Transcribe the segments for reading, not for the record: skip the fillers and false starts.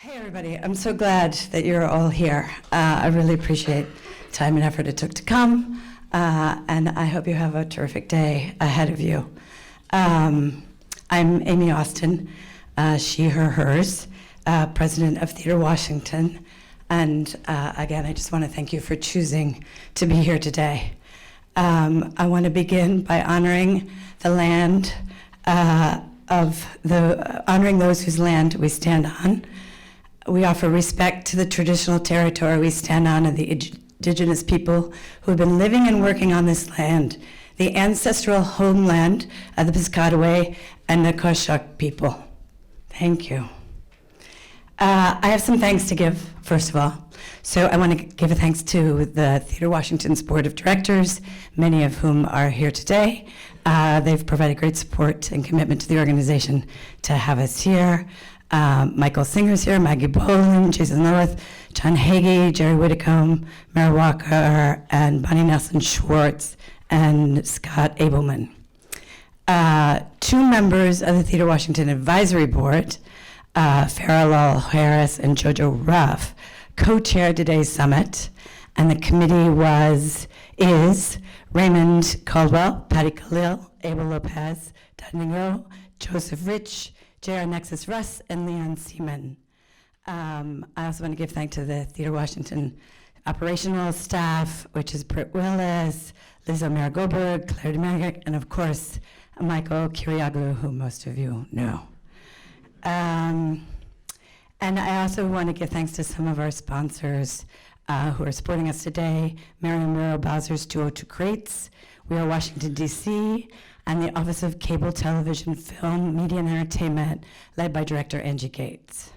Hey everybody, I'm so glad that you're all here. I really appreciate time and effort it took to come, and I hope you have a terrific day ahead of you. I'm Amy Austin, she, her, hers, president of Theater Washington, and again, I just want to thank you for choosing to be here today. I want to begin by honoring the land honoring those whose land we stand on. We offer respect to the traditional territory we stand on and the indigenous people who have been living and working on this land, the ancestral homeland of the Piscataway and the Coshawk people. Thank you. I have some thanks to give, first of all. So I want to give a thanks to the Theater Washington's Board of Directors, many of whom are here today. They've provided great support and commitment to the organization to have us here. Michael Singer's here, Maggie Boland, Jason North, John Hagee, Jerry Whitcomb, Mara Walker, and Bonnie Nelson Schwartz, and Scott Abelman. Two members of the Theater Washington Advisory Board, Farah Lal Harris and Jojo Ruff, co-chaired today's summit, and the committee is Raymond Caldwell, Patty Khalil, Abel Lopez, Todd Negro, Joseph Rich, J.R. Nexus Russ, and Leon Seaman. I also want to give thanks to the Theater Washington operational staff, which is Britt Willis, Liz O'Mara Goldberg, Claire DeMaric, and of course, Michael Kiriaglu, who most of you know. And I also want to give thanks to some of our sponsors who are supporting us today, Marion Murrow Bowser's 202 Crates, We Are Washington, D.C., and the Office of Cable Television, Film, Media, and Entertainment, led by director Angie Gates.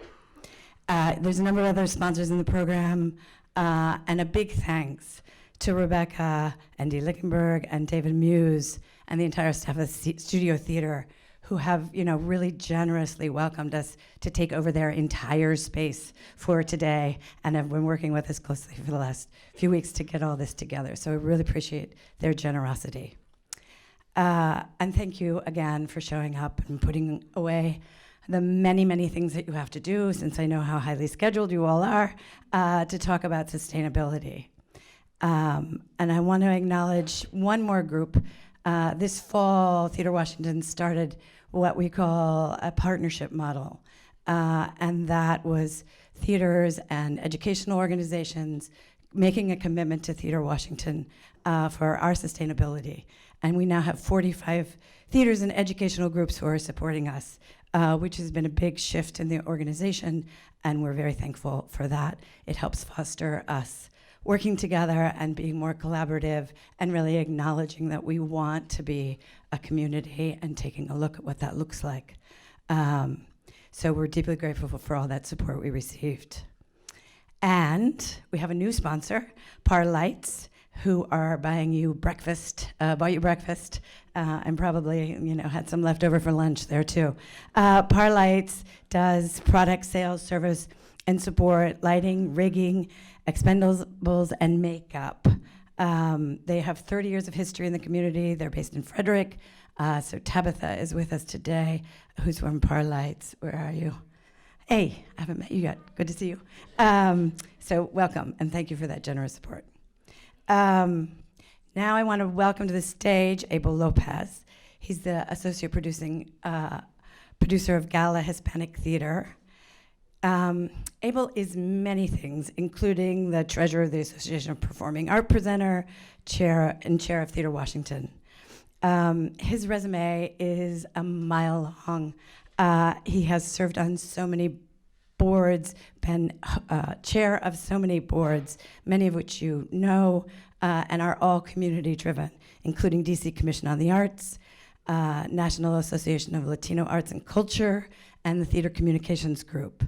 There's a number of other sponsors in the program, and a big thanks to Rebecca and Dee Lickenberg and David Muse and the entire staff of the Studio Theater, who have, really generously welcomed us to take over their entire space for today and have been working with us closely for the last few weeks to get all this together. So I really appreciate their generosity. And thank you again for showing up and putting away the many, many things that you have to do, since I know how highly scheduled you all are, to talk about sustainability. And I want to acknowledge one more group. This fall, Theater Washington started what we call a partnership model, and that was theaters and educational organizations making a commitment to Theater Washington for our sustainability. And we now have 45 theaters and educational groups who are supporting us, which has been a big shift in the organization, and we're very thankful for that. It helps foster us working together and being more collaborative and really acknowledging that we want to be a community and taking a look at what that looks like. So we're deeply grateful for all that support we received. And we have a new sponsor, Par Lights, who are buying you breakfast, bought you breakfast, and probably, had some leftover for lunch there too. Par Lights does product sales, service, and support, lighting, rigging, expendables, and makeup. They have 30 years of history in the community. They're based in Frederick. So Tabitha is with us today, who's from Par Lights. Where are you? Hey, I haven't met you yet. Good to see you. So welcome, and thank you for that generous support. Now I want to welcome to the stage Abel Lopez. He's the associate producer of Gala Hispanic Theater. Abel is many things, including the treasurer of the Association of Performing Art Presenter, chair of Theater Washington. His resume is a mile long. He has served on so many boards, been chair of so many boards, many of which you know, and are all community driven, including DC Commission on the Arts, National Association of Latino Arts and Culture, and the Theater Communications Group.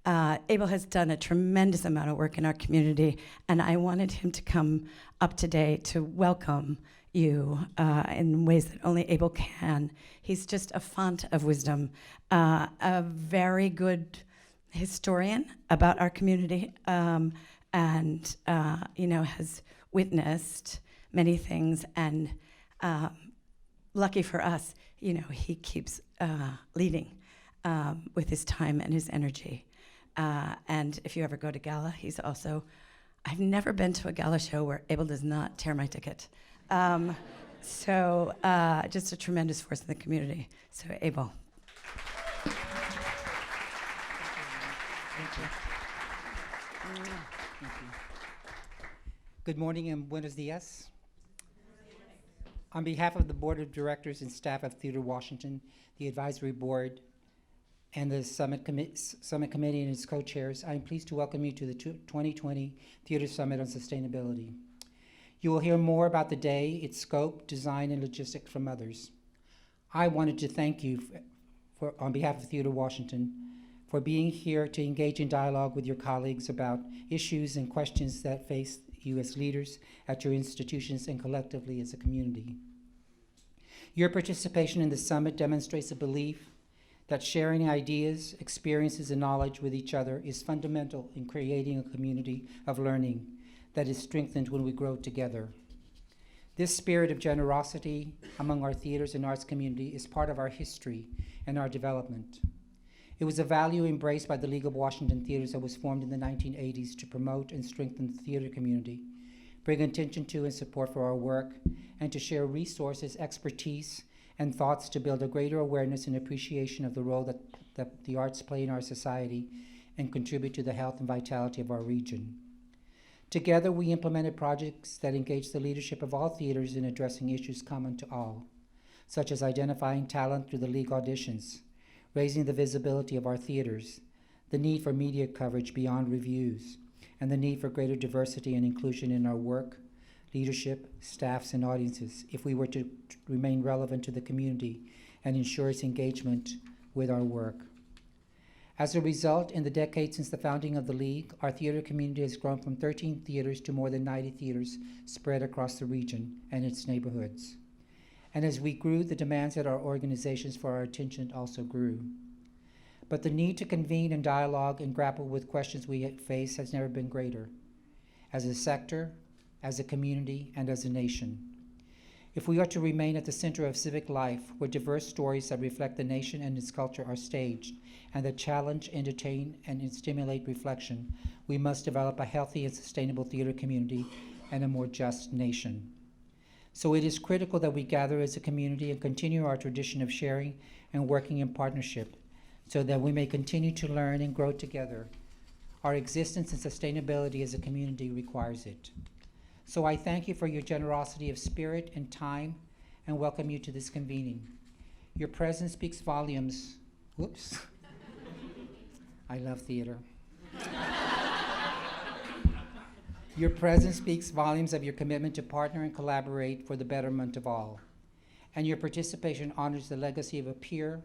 Abel has done a tremendous amount of work in our community, and I wanted him to come up today to welcome you in ways that only Abel can. He's just a font of wisdom, a very good historian about our community, and has witnessed many things, and lucky for us, he keeps leading with his time and his energy. And if you ever go to gala, he's also, I've never been to a gala show where Abel does not tear my ticket. So just a tremendous force in the community. So Abel. Thank you. Good morning and buenos dias. On behalf of the Board of Directors and staff of Theater Washington, the Advisory Board, and the Summit Committee and its co-chairs, I am pleased to welcome you to the 2020 Theater Summit on Sustainability. You will hear more about the day, its scope, design, and logistics from others. I wanted to thank you on behalf of Theater Washington for being here to engage in dialogue with your colleagues about issues and questions that face you as leaders at your institutions and collectively as a community. Your participation in the summit demonstrates a belief that sharing ideas, experiences, and knowledge with each other is fundamental in creating a community of learning that is strengthened when we grow together. This spirit of generosity among our theaters and arts community is part of our history and our development. It was a value embraced by the League of Washington Theaters that was formed in the 1980s to promote and strengthen the theater community, bring attention to and support for our work, and to share resources, expertise, and thoughts to build a greater awareness and appreciation of the role that the arts play in our society and contribute to the health and vitality of our region. Together, we implemented projects that engaged the leadership of all theaters in addressing issues common to all, such as identifying talent through the League auditions, raising the visibility of our theaters, the need for media coverage beyond reviews, and the need for greater diversity and inclusion in our work, leadership, staffs, and audiences if we were to remain relevant to the community and ensure its engagement with our work. As a result, in the decades since the founding of the League, our theater community has grown from 13 theaters to more than 90 theaters spread across the region and its neighborhoods. And as we grew, the demands at our organizations for our attention also grew. But the need to convene and dialogue and grapple with questions we face has never been greater, as a sector, as a community, and as a nation. If we are to remain at the center of civic life, where diverse stories that reflect the nation and its culture are staged, and that challenge, entertain, and stimulate reflection, we must develop a healthy and sustainable theater community and a more just nation. So it is critical that we gather as a community and continue our tradition of sharing and working in partnership so that we may continue to learn and grow together. Our existence and sustainability as a community requires it. So I thank you for your generosity of spirit and time and welcome you to this convening. Your presence speaks volumes. Whoops. I love theater. Your presence speaks volumes of your commitment to partner and collaborate for the betterment of all. And your participation honors the legacy of a peer,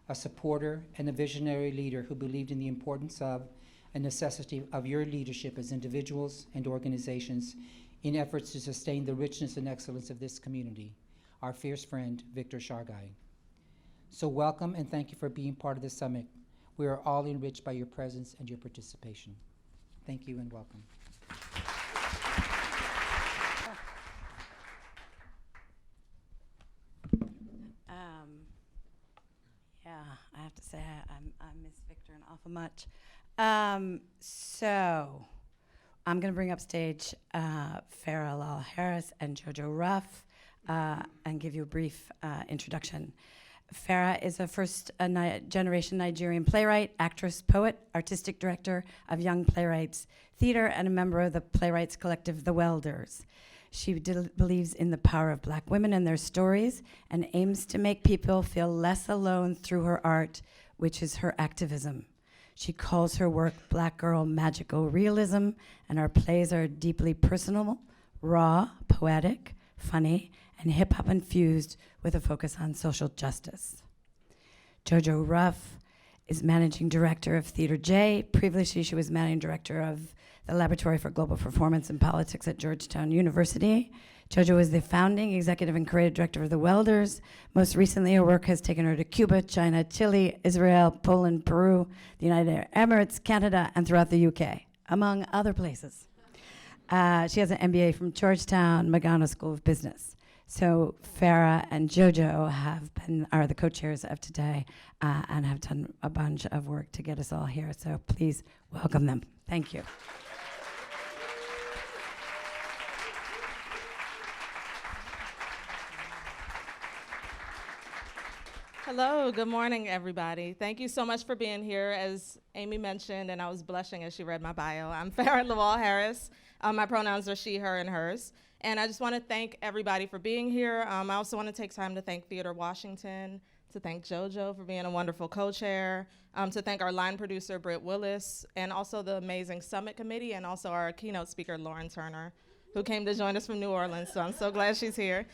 a supporter, and a visionary leader who believed in the importance of and necessity of your leadership as individuals and organizations in efforts to sustain the richness and excellence of this community, our fierce friend, Victor Shargai. So welcome and thank you for being part of the summit. We are all enriched by your presence and your participation. Thank you and welcome. Yeah, I have to say I miss Victor an awful much. So I'm going to bring up stage Farah Lal Harris and Jojo Ruff and give you a brief introduction. Farah is a first-generation Nigerian playwright, actress, poet, artistic director of Young Playwrights Theater, and a member of the playwrights collective The Welders. She believes in the power of Black women and their stories and aims to make people feel less alone through her art, which is her activism. She calls her work Black Girl Magical Realism, and our plays are deeply personal, raw, poetic, funny, and hip-hop infused with a focus on social justice. Jojo Ruff is managing director of Theater J. Previously, she was managing director of the Laboratory for Global Performance and Politics at Georgetown University. Jojo is the founding executive and creative director of The Welders. Most recently, her work has taken her to Cuba, China, Chile, Israel, Poland, Peru, the United Arab Emirates, Canada, and throughout the UK, among other places. She has an MBA from Georgetown, Magana School of Business. So Farah and JoJo are the co-chairs of today and have done a bunch of work to get us all here. So please welcome them. Thank you. Hello, good morning, everybody. Thank you so much for being here. As Amy mentioned, and I was blushing as she read my bio, I'm Farah Lawal-Harris. My pronouns are she, her, and hers. And I just want to thank everybody for being here. I also want to take time to thank Theater Washington, to thank JoJo for being a wonderful co-chair, to thank our line producer, Britt Willis, and also the amazing Summit Committee, and also our keynote speaker, Lauren Turner, who came to join us from New Orleans, so I'm so glad she's here.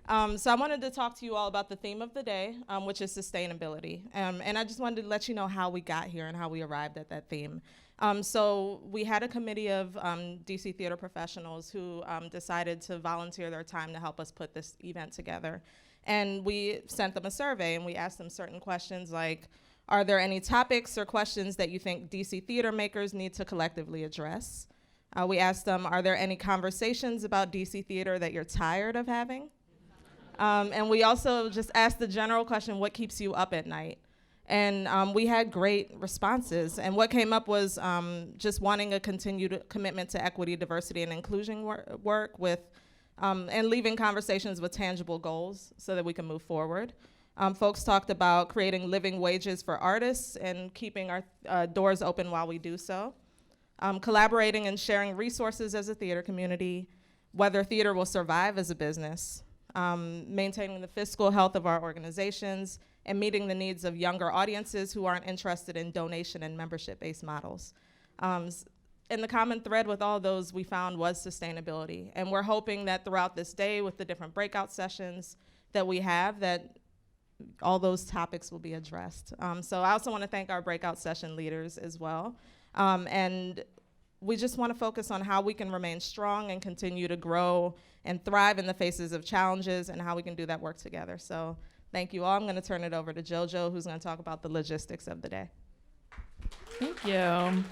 So I wanted to talk to you all about the theme of the day, which is sustainability. And I just wanted to let you know how we got here and how we arrived at that theme. So we had a committee of DC theater professionals who decided to volunteer their time to help us put this event together. And we sent them a survey and we asked them certain questions like, are there any topics or questions that you think DC theater makers need to collectively address? We asked them, are there any conversations about DC theater that you're tired of having? And we also just asked the general question, what keeps you up at night? And we had great responses. And what came up was just wanting a continued commitment to equity, diversity, and inclusion work with, and leaving conversations with tangible goals so that we can move forward. Folks talked about creating living wages for artists and keeping our doors open while we do so. Collaborating and sharing resources as a theater community, whether theater will survive as a business, maintaining the fiscal health of our organizations, and meeting the needs of younger audiences who aren't interested in donation and membership-based models. And the common thread with all those we found was sustainability. And we're hoping that throughout this day with the different breakout sessions that we have, that all those topics will be addressed. So I also want to thank our breakout session leaders as well. And we just want to focus on how we can remain strong and continue to grow and thrive in the faces of challenges and how we can do that work together. So thank you all. I'm going to turn it over to JoJo, who's going to talk about the logistics of the day. Thank you.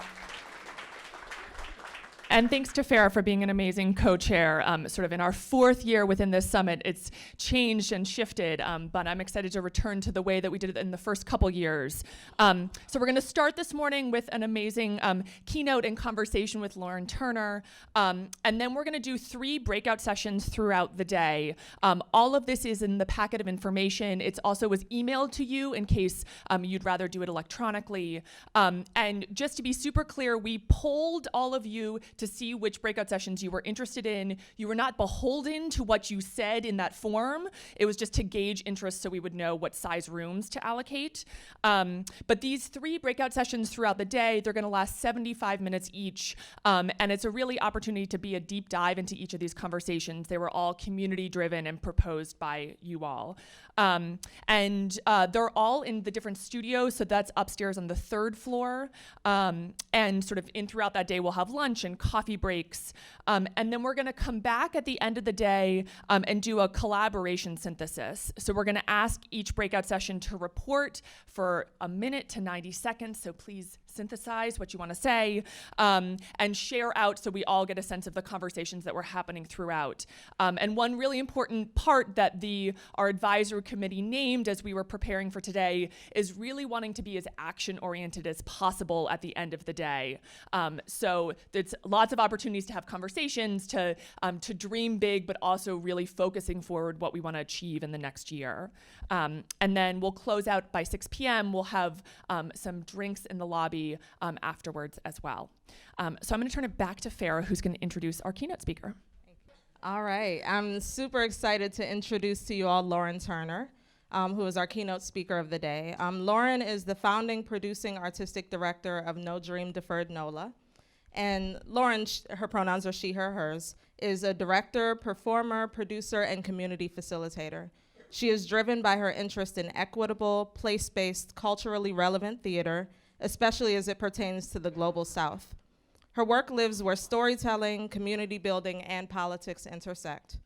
And thanks to Farah for being an amazing co-chair. Sort of in our 4th year within this summit, it's changed and shifted, but I'm excited to return to the way that we did it in the first couple years. So we're gonna start this morning with an amazing keynote and conversation with Lauren Turner, and then we're gonna do 3 breakout sessions throughout the day. All of this is in the packet of information. It also was emailed to you in case you'd rather do it electronically. And just to be super clear, we polled all of you to see which breakout sessions you were interested in. You were not beholden to what you said in that form. It was just to gauge interest so we would know what size rooms to allocate. But these 3 breakout sessions throughout the day, they're gonna last 75 minutes each. And it's a really opportunity to be a deep dive into each of these conversations. They were all community driven and proposed by you all. And they're all in the different studios, so that's upstairs on the 3rd floor. And sort of throughout that day, we'll have lunch and coffee breaks. And then we're gonna come back at the end of the day and do a collaboration synthesis. So we're gonna ask each breakout session to report for a minute to 90 seconds, so please synthesize what you want to say, and share out so we all get a sense of the conversations that were happening throughout. And one really important part that our advisory committee named as we were preparing for today is really wanting to be as action-oriented as possible at the end of the day. So there's lots of opportunities to have conversations, to dream big, but also really focusing forward what we want to achieve in the next year. And then we'll close out by 6 p.m. We'll have some drinks in the lobby afterwards as well. So I'm going to turn it back to Farah, who's going to introduce our keynote speaker. All right, I'm super excited to introduce to you all Lauren Turner, who is our keynote speaker of the day. Lauren is the founding producing artistic director of No Dream Deferred NOLA. And Lauren, her pronouns are she, her, hers, is a director, performer, producer, and community facilitator. She is driven by her interest in equitable, place-based, culturally relevant theater, especially as it pertains to the global South. Her work lives where storytelling, community building, and politics intersect.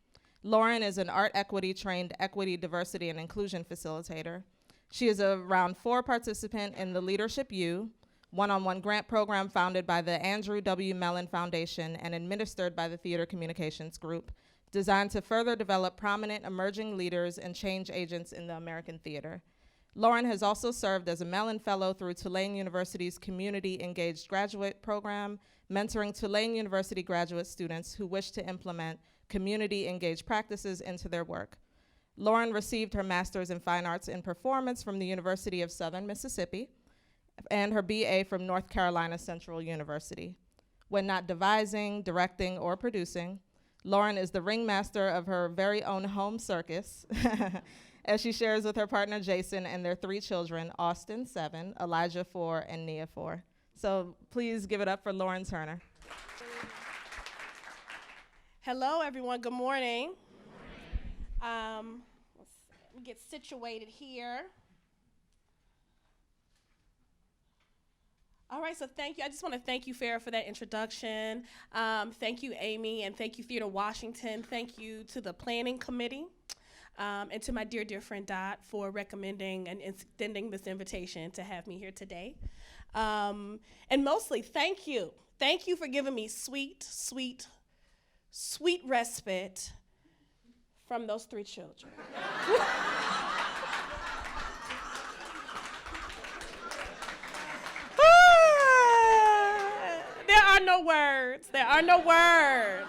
Lauren is an art equity trained equity, diversity, and inclusion facilitator. She is a round 4 participant in the Leadership U, one-on-one grant program founded by the Andrew W. Mellon Foundation and administered by the Theater Communications Group, designed to further develop prominent emerging leaders and change agents in the American theater. Lauren has also served as a Mellon Fellow through Tulane University's Community Engaged Graduate Program, mentoring Tulane University graduate students who wish to implement community engaged practices into their work. Lauren received her Master's in Fine Arts in Performance from the University of Southern Mississippi and her BA from North Carolina Central University. When not devising, directing, or producing, Lauren is the ringmaster of her very own home circus as she shares with her partner Jason and their 3 children, Austin, 7, Elijah, 4, and Nia, 4. So please give it up for Lauren Turner. Hello, everyone. Good morning. Let me get situated here. All right, so thank you. I just want to thank you, Farrah, for that introduction. Thank you, Amy, and thank you, Theater Washington. Thank you to the Planning Committee, and to my dear, dear friend Dot for recommending and extending this invitation to have me here today. And mostly, thank you. Thank you for giving me sweet, sweet, sweet respite from those 3 children. There are no words. There are no words.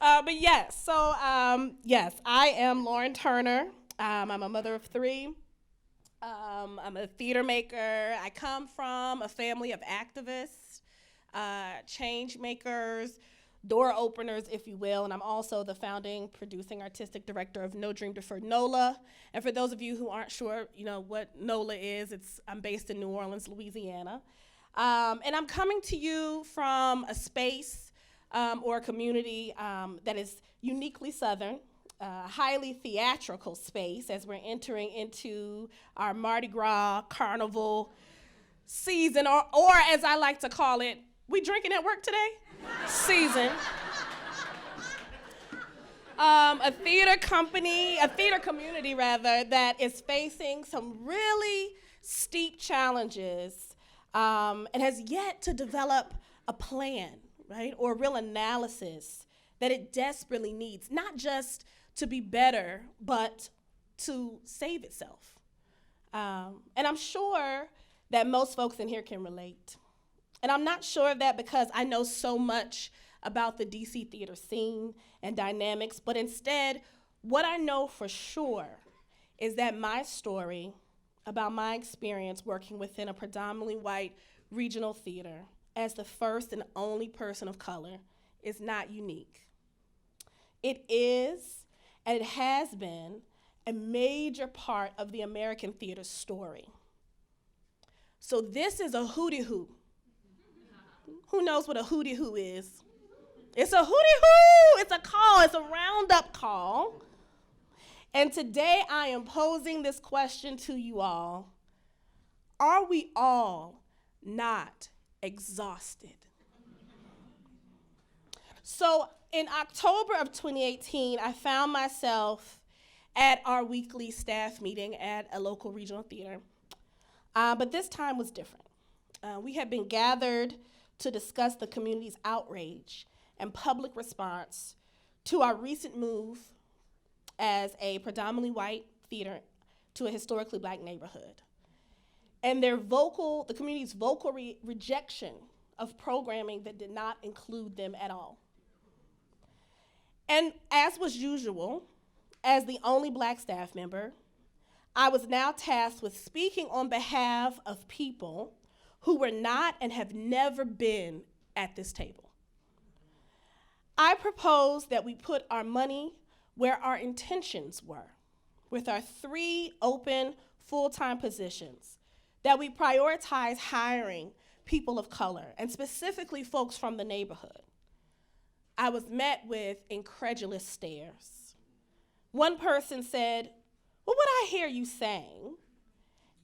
But yes, so yes, I am Lauren Turner. I'm a mother of 3. I'm a theater maker. I come from a family of activists, change makers, door openers, if you will, and I'm also the founding, producing, artistic director of No Dream Deferred NOLA. And for those of you who aren't sure, what NOLA is, I'm based in New Orleans, Louisiana. And I'm coming to you from a space or a community that is uniquely Southern, highly theatrical space as we're entering into our Mardi Gras Carnival season, or as I like to call it, we drinking at work today? Season. A theater community rather, that is facing some really steep challenges and has yet to develop a plan, right, or a real analysis that it desperately needs, not just to be better, but to save itself. And I'm sure that most folks in here can relate. And I'm not sure of that because I know so much about the DC theater scene and dynamics, but instead, what I know for sure is that my story about my experience working within a predominantly white regional theater as the first and only person of color is not unique. It is, and it has been, a major part of the American theater story. So this is a hooty-hoo. Who knows what a hooty-hoo is? It's a hooty-hoo! It's a call, it's a roundup call. And today I am posing this question to you all. Are we all not exhausted? So in October of 2018, I found myself at our weekly staff meeting at a local regional theater. But this time was different. We had been gathered to discuss the community's outrage and public response to our recent move as a predominantly white theater to a historically black neighborhood. And the community's vocal rejection of programming that did not include them at all. And as was usual, as the only black staff member, I was now tasked with speaking on behalf of people who were not and have never been at this table. I propose that we put our money where our intentions were, with our 3 open full-time positions, that we prioritize hiring people of color, and specifically folks from the neighborhood. I was met with incredulous stares. One person said, "Well, what I hear you saying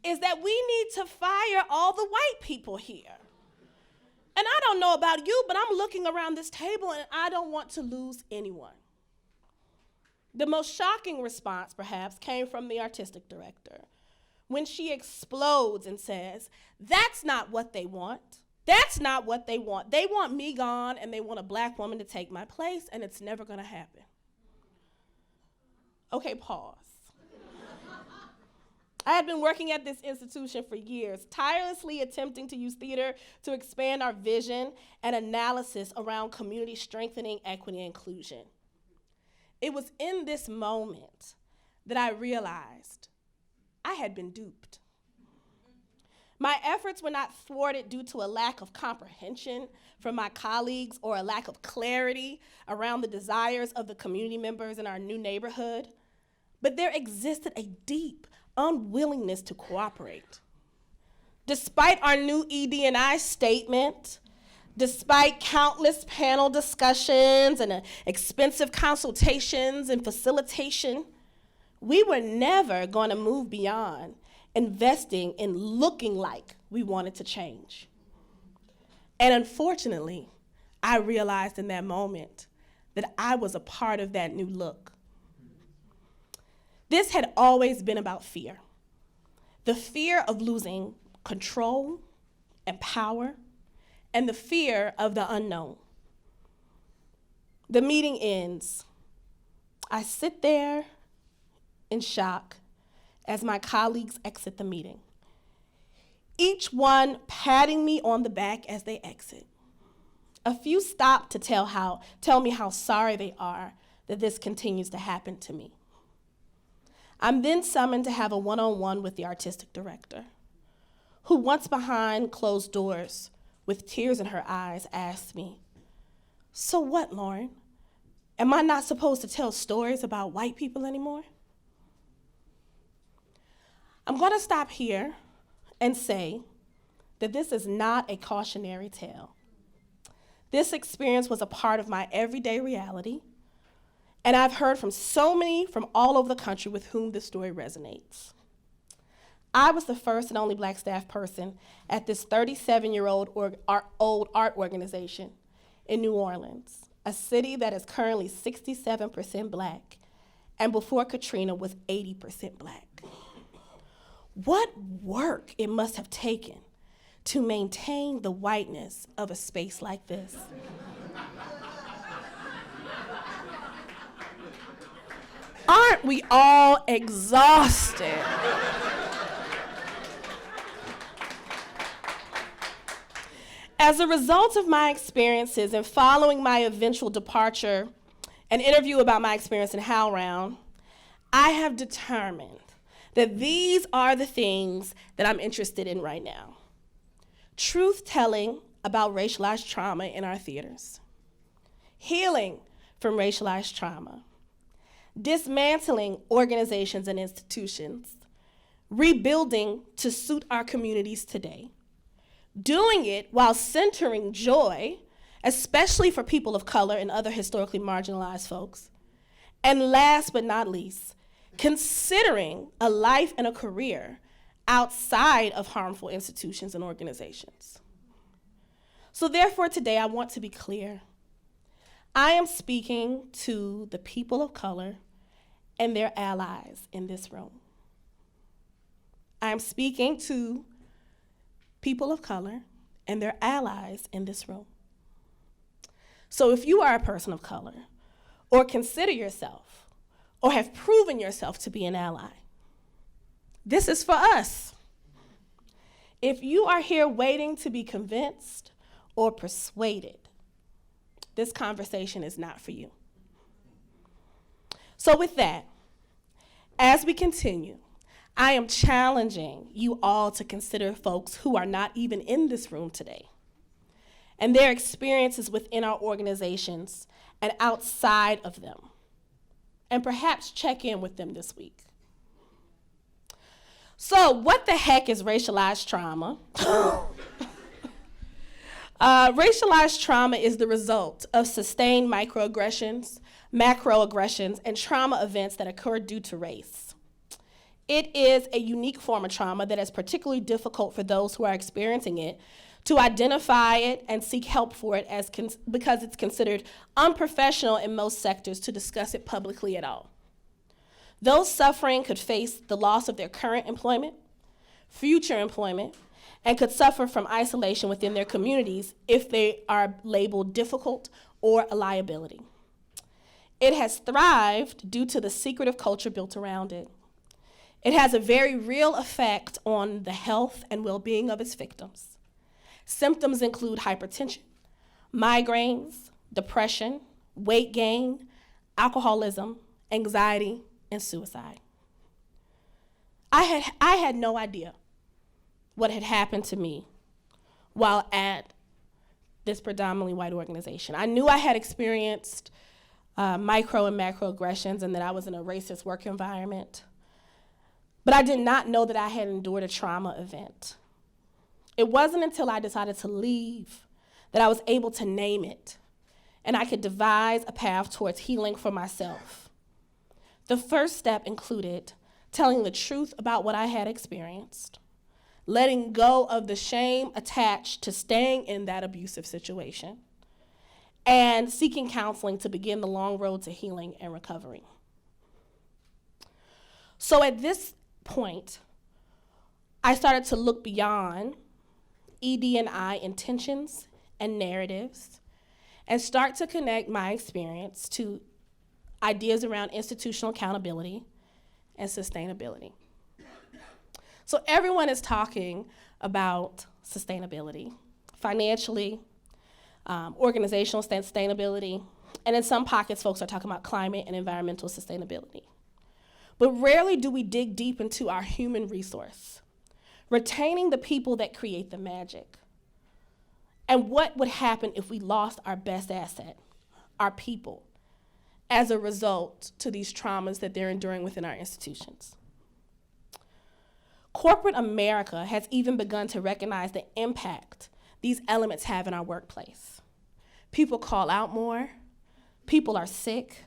is that we need to fire all the white people here. And I don't know about you, but I'm looking around this table and I don't want to lose anyone." The most shocking response, perhaps, came from the artistic director when she explodes and says, "That's not what they want. That's not what they want. They want me gone, and they want a black woman to take my place, and it's never going to happen. Okay, pause. I had been working at this institution for years, tirelessly attempting to use theater to expand our vision and analysis around community strengthening, equity, and inclusion. It was in this moment that I realized I had been duped. My efforts were not thwarted due to a lack of comprehension from my colleagues or a lack of clarity around the desires of the community members in our new neighborhood, but there existed a deep unwillingness to cooperate. Despite our new ED&I statement, despite countless panel discussions and expensive consultations and facilitation, we were never going to move beyond investing in looking like we wanted to change. And unfortunately, I realized in that moment that I was a part of that new look. This had always been about fear. The fear of losing control and power, and the fear of the unknown. The meeting ends. I sit there in shock as my colleagues exit the meeting, each one patting me on the back as they exit. A few stop to tell me how sorry they are that this continues to happen to me. I'm then summoned to have a one-on-one with the artistic director, who once behind closed doors with tears in her eyes asked me, "So what, Lauren? Am I not supposed to tell stories about white people anymore?" I'm going to stop here and say that this is not a cautionary tale. This experience was a part of my everyday reality, and I've heard from so many from all over the country with whom this story resonates. I was the first and only Black staff person at this 37-year-old old art organization in New Orleans, a city that is currently 67% Black, and before Katrina was 80% Black. What work it must have taken to maintain the whiteness of a space like this. Aren't we all exhausted? As a result of my experiences and following my eventual departure, an interview about my experience in HowlRound, I have determined that these are the things that I'm interested in right now. Truth-telling about racialized trauma in our theaters, healing from racialized trauma, dismantling organizations and institutions, rebuilding to suit our communities today, doing it while centering joy, especially for people of color and other historically marginalized folks, and last but not least, considering a life and a career outside of harmful institutions and organizations. So therefore today I want to be clear. I am speaking to the people of color and their allies in this room. I am speaking to people of color and their allies in this room. So if you are a person of color, or consider yourself, or have proven yourself to be an ally, this is for us. If you are here waiting to be convinced or persuaded, this conversation is not for you. So with that, as we continue, I am challenging you all to consider folks who are not even in this room today and their experiences within our organizations and outside of them, and perhaps check in with them this week. So what the heck is racialized trauma? Racialized trauma is the result of sustained microaggressions, macroaggressions, and trauma events that occur due to race. It is a unique form of trauma that is particularly difficult for those who are experiencing it to identify it and seek help for it because it's considered unprofessional in most sectors to discuss it publicly at all. Those suffering could face the loss of their current employment, future employment, and could suffer from isolation within their communities if they are labeled difficult or a liability. It has thrived due to the secretive culture built around it. It has a very real effect on the health and well-being of its victims. Symptoms include hypertension, migraines, depression, weight gain, alcoholism, anxiety, and suicide. I had no idea what had happened to me while at this predominantly white organization. I knew I had experienced micro and macroaggressions and that I was in a racist work environment, but I did not know that I had endured a trauma event. It wasn't until I decided to leave that I was able to name it, and I could devise a path towards healing for myself. The first step included telling the truth about what I had experienced, letting go of the shame attached to staying in that abusive situation, and seeking counseling to begin the long road to healing and recovery. So at this point, I started to look beyond ED&I intentions and narratives and start to connect my experience to ideas around institutional accountability and sustainability. So everyone is talking about sustainability, financially, organizational sustainability, and in some pockets, folks are talking about climate and environmental sustainability. But rarely do we dig deep into our human resource, retaining the people that create the magic. And what would happen if we lost our best asset, our people, as a result to these traumas that they're enduring within our institutions? Corporate America has even begun to recognize the impact these elements have in our workplace. People call out more, people are sick,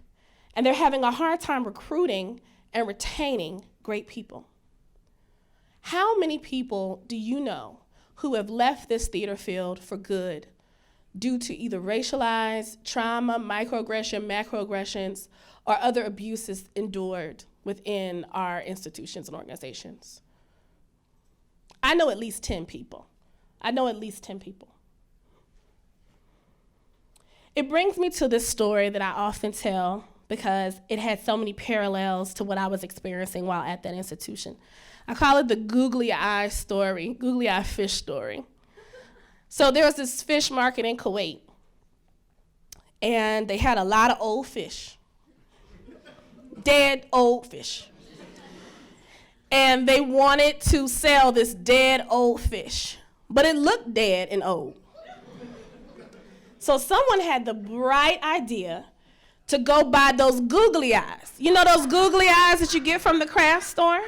and they're having a hard time recruiting and retaining great people. How many people do you know who have left this theater field for good due to either racialized trauma, microaggression, macroaggressions, or other abuses endured within our institutions and organizations? I know at least 10 people. It brings me to this story that I often tell because it had so many parallels to what I was experiencing while at that institution. I call it the googly eye story, googly eye fish story. So there was this fish market in Kuwait, and they had a lot of old fish, dead old fish. And they wanted to sell this dead old fish, but it looked dead and old. So someone had the bright idea to go buy those googly eyes. You know those googly eyes that you get from the craft store?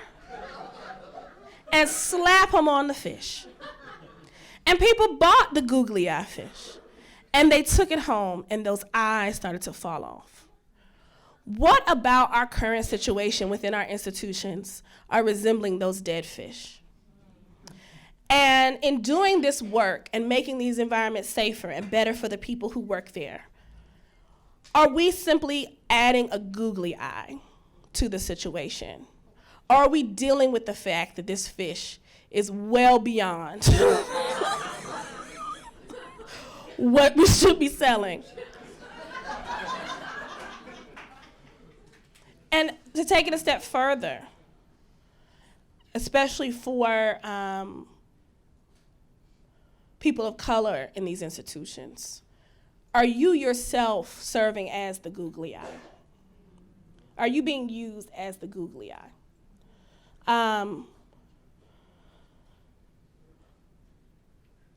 And slap them on the fish. And people bought the googly eye fish, and they took it home, and those eyes started to fall off. What about our current situation within our institutions are resembling those dead fish? And in doing this work and making these environments safer and better for the people who work there, are we simply adding a googly eye to the situation? Or are we dealing with the fact that this fish is well beyond what we should be selling? And to take it a step further, especially for people of color in these institutions, are you yourself serving as the googly eye? Are you being used as the googly eye?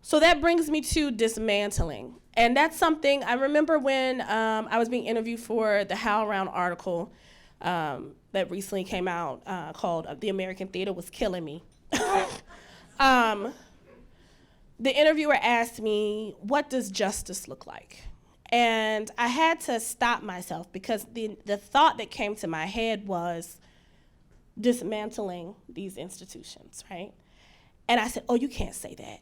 So that brings me to dismantling. And that's something I remember when I was being interviewed for the HowlRound article that recently came out called The American Theater Was Killing Me. The interviewer asked me, what does justice look like? And I had to stop myself because the thought that came to my head was dismantling these institutions, right? And I said, oh, you can't say that,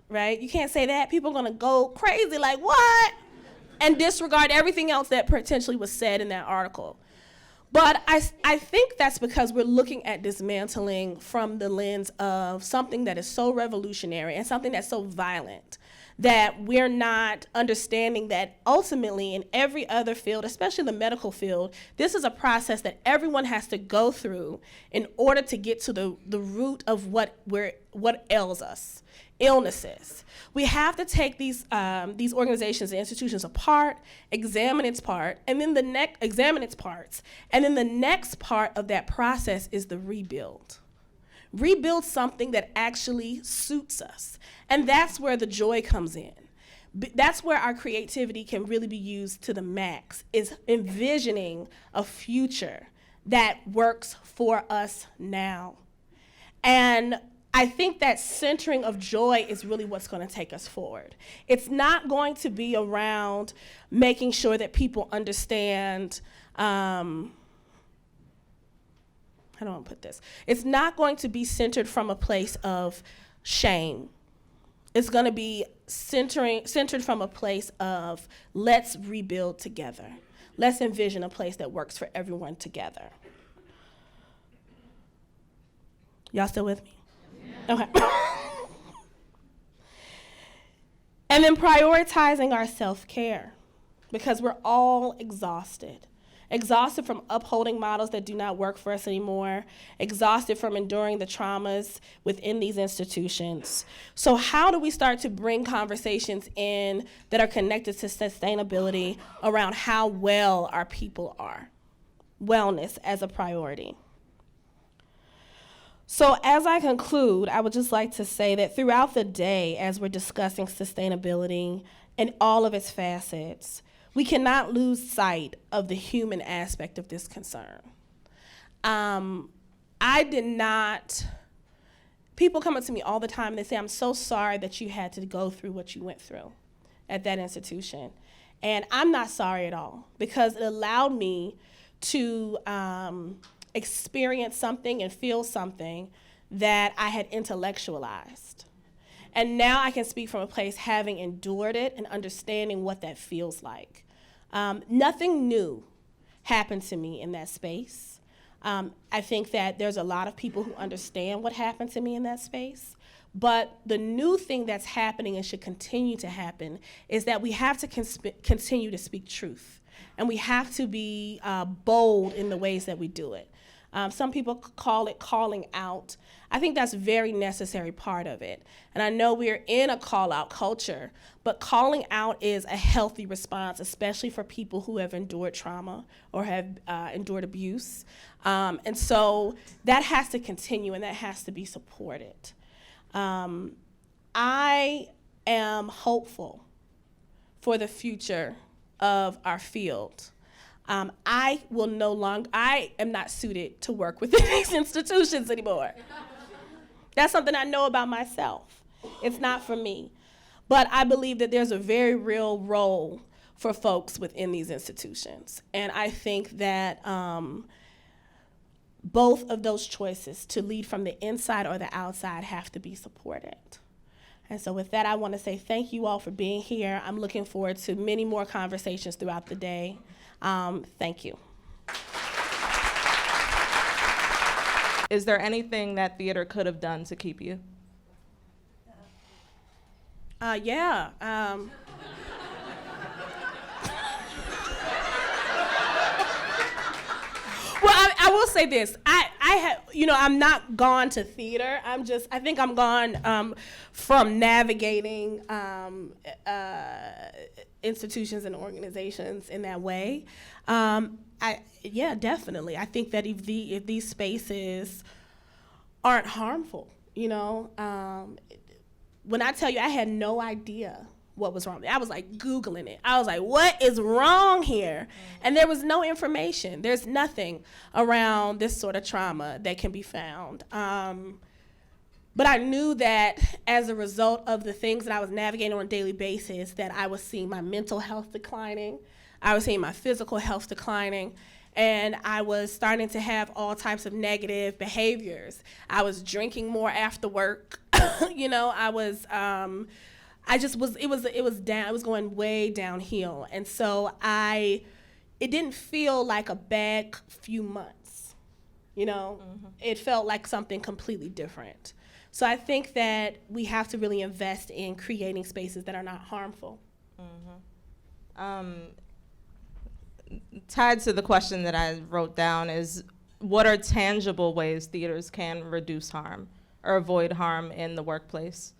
right? You can't say that. People are gonna go crazy, like, what? And disregard everything else that potentially was said in that article. But I think that's because we're looking at dismantling from the lens of something that is so revolutionary and something that's so violent that we're not understanding that ultimately in every other field, especially the medical field, this is a process that everyone has to go through in order to get to the root of what ails us, illnesses. We have to take these organizations and institutions apart, examine its part, and then examine its parts, and then the next part of that process is the rebuild. Rebuild something that actually suits us. And that's where the joy comes in. That's where our creativity can really be used to the max, is envisioning a future that works for us now. And I think that centering of joy is really what's going to take us forward. It's not going to be around making sure that people understand, how do I put this? It's not going to be centered from a place of shame. It's going to be centered from a place of let's rebuild together. Let's envision a place that works for everyone together. Y'all still with me? Yeah. Okay. And then prioritizing our self-care, because we're all exhausted. Exhausted from upholding models that do not work for us anymore, exhausted from enduring the traumas within these institutions. So how do we start to bring conversations in that are connected to sustainability around how well our people are? Wellness as a priority. So as I conclude, I would just like to say that throughout the day, as we're discussing sustainability and all of its facets, we cannot lose sight of the human aspect of this concern. People come up to me all the time and they say, I'm so sorry that you had to go through what you went through at that institution. And I'm not sorry at all, because it allowed me to experience something and feel something that I had intellectualized. And now I can speak from a place having endured it and understanding what that feels like. Nothing new happened to me in that space. I think that there's a lot of people who understand what happened to me in that space. But the new thing that's happening and should continue to happen is that we have to continue to speak truth. And we have to be bold in the ways that we do it. Some people call it calling out. I think that's a very necessary part of it. And I know we're in a call-out culture, but calling out is a healthy response, especially for people who have endured trauma or have endured abuse. And so that has to continue, and that has to be supported. I am hopeful for the future of our field. I am not suited to work within these institutions anymore. That's something I know about myself. It's not for me. But I believe that there's a very real role for folks within these institutions. And I think that both of those choices, to lead from the inside or the outside, have to be supported. And so with that, I want to say thank you all for being here. I'm looking forward to many more conversations throughout the day. Thank you. Is there anything that theater could have done to keep you? Yeah. Well, I will say this. I have, I'm not gone to theater. I think I'm gone from navigating institutions and organizations in that way. Yeah, definitely. I think that if these spaces aren't harmful, when I tell you I had no idea what was wrong, I was like Googling it. I was like, what is wrong here? And there was no information. There's nothing around this sort of trauma that can be found. But I knew that as a result of the things that I was navigating on a daily basis, that I was seeing my mental health declining, I was seeing my physical health declining, and I was starting to have all types of negative behaviors. I was drinking more after work. It was going way downhill. And so it it didn't feel like a bad few months, you know? It felt like something completely different. So I think that we have to really invest in creating spaces that are not harmful. Tied to the question that I wrote down is, what are tangible ways theaters can reduce harm or avoid harm in the workplace?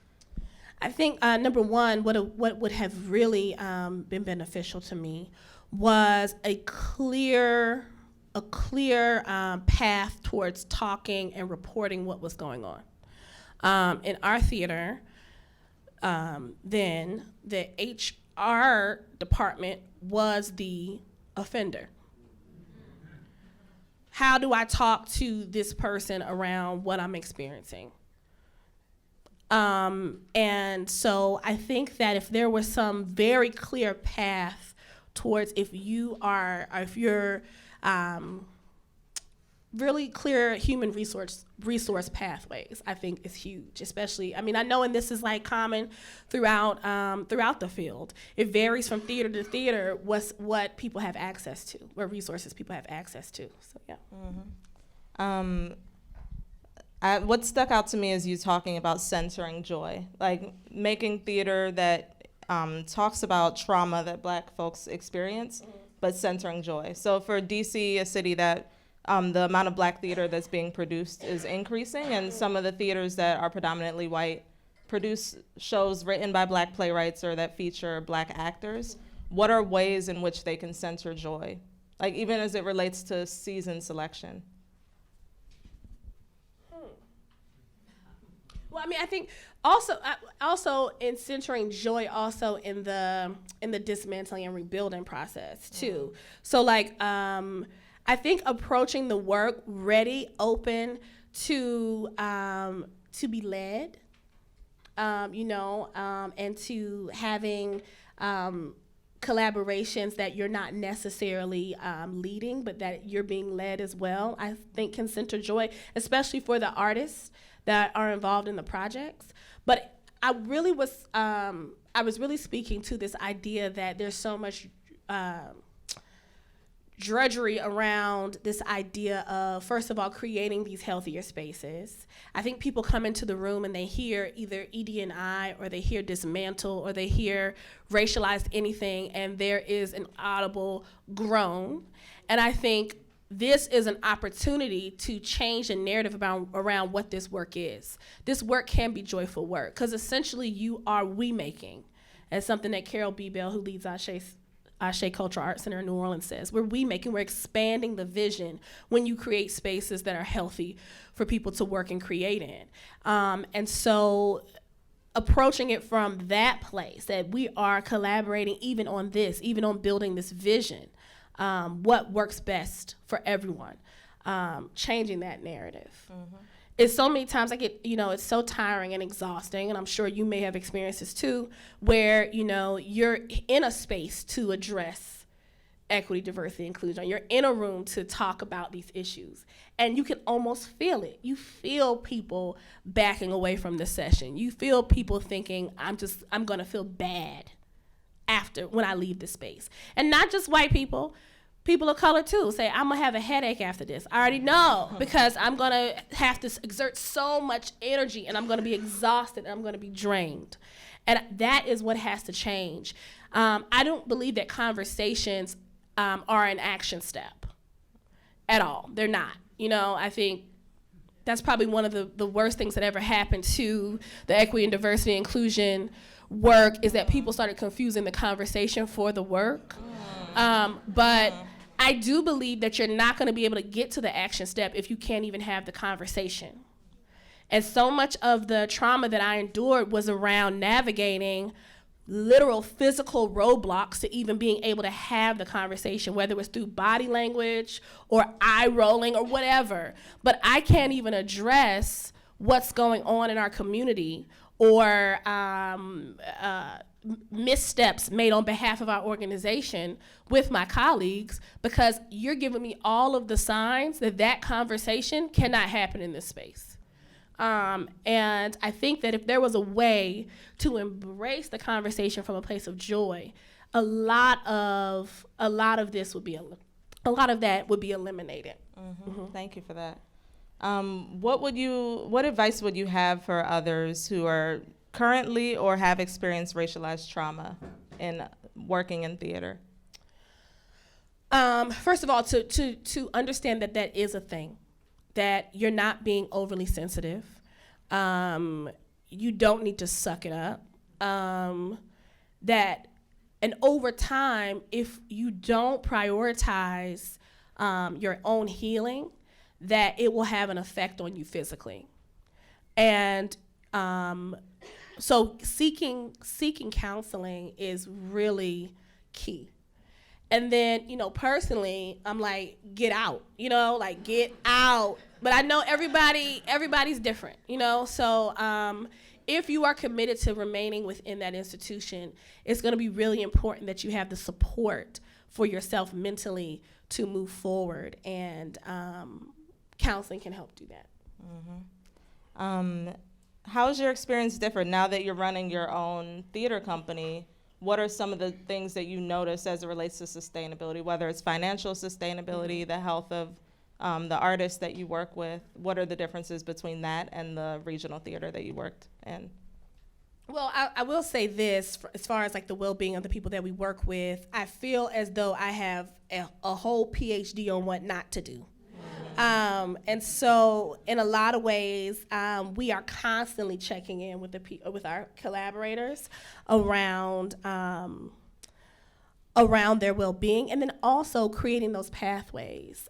I think number one, what would have really been beneficial to me was a clear path towards talking and reporting what was going on. In our theater, then the HR department was the offender. How do I talk to this person around what I'm experiencing? And so I think that if there was some very clear path towards if you're really clear human resource pathways, I think is huge. Especially, I mean, I know, and this is like common throughout the field. It varies from theater to theater what people have access to, what resources people have access to. So yeah. What stuck out to me is you talking about centering joy, like making theater that talks about trauma that Black folks experience, but centering joy. So for DC, a city that the amount of Black theater that's being produced is increasing, and some of the theaters that are predominantly white produce shows written by Black playwrights or that feature Black actors. What are ways in which they can center joy, like even as it relates to season selection? Well, I mean, I think also in centering joy, also in the dismantling and rebuilding process too. So like, I think approaching the work ready, open to be led, and to having collaborations that you're not necessarily leading, but that you're being led as well, I think can center joy, especially for the artists that are involved in the projects. But I was really speaking to this idea that there's so much drudgery around this idea of, first of all, creating these healthier spaces. I think people come into the room and they hear either ED&I, or they hear dismantle, or they hear racialized anything, and there is an audible groan. And I think this is an opportunity to change the narrative around what this work is. This work can be joyful work, because essentially you are we-making, as something that Carol B. Bell, who leads Ashe Cultural Arts Center in New Orleans, says. We're we-making, we're expanding the vision when you create spaces that are healthy for people to work and create in. And so approaching it from that place, that we are collaborating even on this, even on building this vision, what works best for everyone, changing that narrative. It's so many times I get, it's so tiring and exhausting, and I'm sure you may have experienced this too, where, you're in a space to address equity, diversity, inclusion. You're in a room to talk about these issues, and you can almost feel it. You feel people backing away from the session. You feel people thinking, I'm gonna feel bad when I leave the space. And not just white people of color too say, I'm gonna have a headache after this. I already know, because I'm gonna have to exert so much energy, and I'm gonna be exhausted, and I'm gonna be drained. And that is what has to change. I don't believe that conversations are an action step at all. They're not. I think that's probably one of the worst things that ever happened to the equity and diversity inclusion work, is that people started confusing the conversation for the work. But I do believe that you're not going to be able to get to the action step if you can't even have the conversation. And so much of the trauma that I endured was around navigating literal physical roadblocks to even being able to have the conversation, whether it was through body language or eye rolling or whatever. But I can't even address what's going on in our community, or missteps made on behalf of our organization with my colleagues, because you're giving me all of the signs that conversation cannot happen in this space. And I think that if there was a way to embrace the conversation from a place of joy, a lot of this would be a lot of that would be eliminated. Thank you for that. What advice would you have for others who are currently or have experienced racialized trauma in working in theater? First of all, to understand that that is a thing, that you're not being overly sensitive. You don't need to suck it up. And over time, if you don't prioritize your own healing, that it will have an effect on you physically. And so seeking counseling is really key. And then, personally, I'm like, get out, get out. But I know everybody's different, So if you are committed to remaining within that institution, it's going to be really important that you have the support for yourself mentally to move forward. And counseling can help do that. How's your experience different now that you're running your own theater company? What are some of the things that you notice as it relates to sustainability, whether it's financial sustainability, the health of the artists that you work with? What are the differences between that and the regional theater that you worked in? Well, I will say this, as far as like the well-being of the people that we work with, I feel as though I have a whole PhD on what not to do. And so in a lot of ways, we are constantly checking in with with our collaborators around their well-being, and then also creating those pathways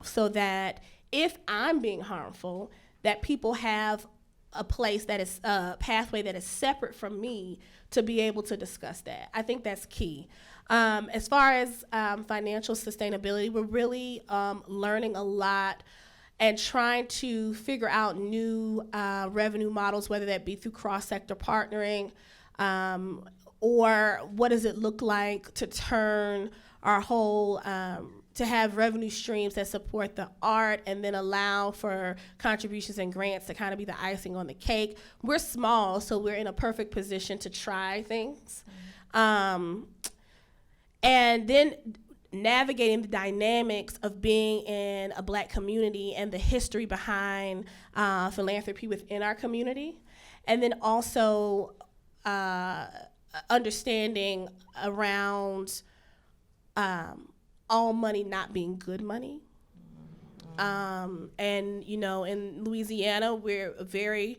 so that if I'm being harmful, that people have a place that is a pathway that is separate from me to be able to discuss that. I think that's key. As far as financial sustainability, we're really learning a lot and trying to figure out new revenue models, whether that be through cross-sector partnering, or what does it look like to turn our whole, to have revenue streams that support the art and then allow for contributions and grants to kind of be the icing on the cake. We're small, so we're in a perfect position to try things. And then navigating the dynamics of being in a Black community and the history behind philanthropy within our community. And then also understanding around all money not being good money. And, in Louisiana, we're very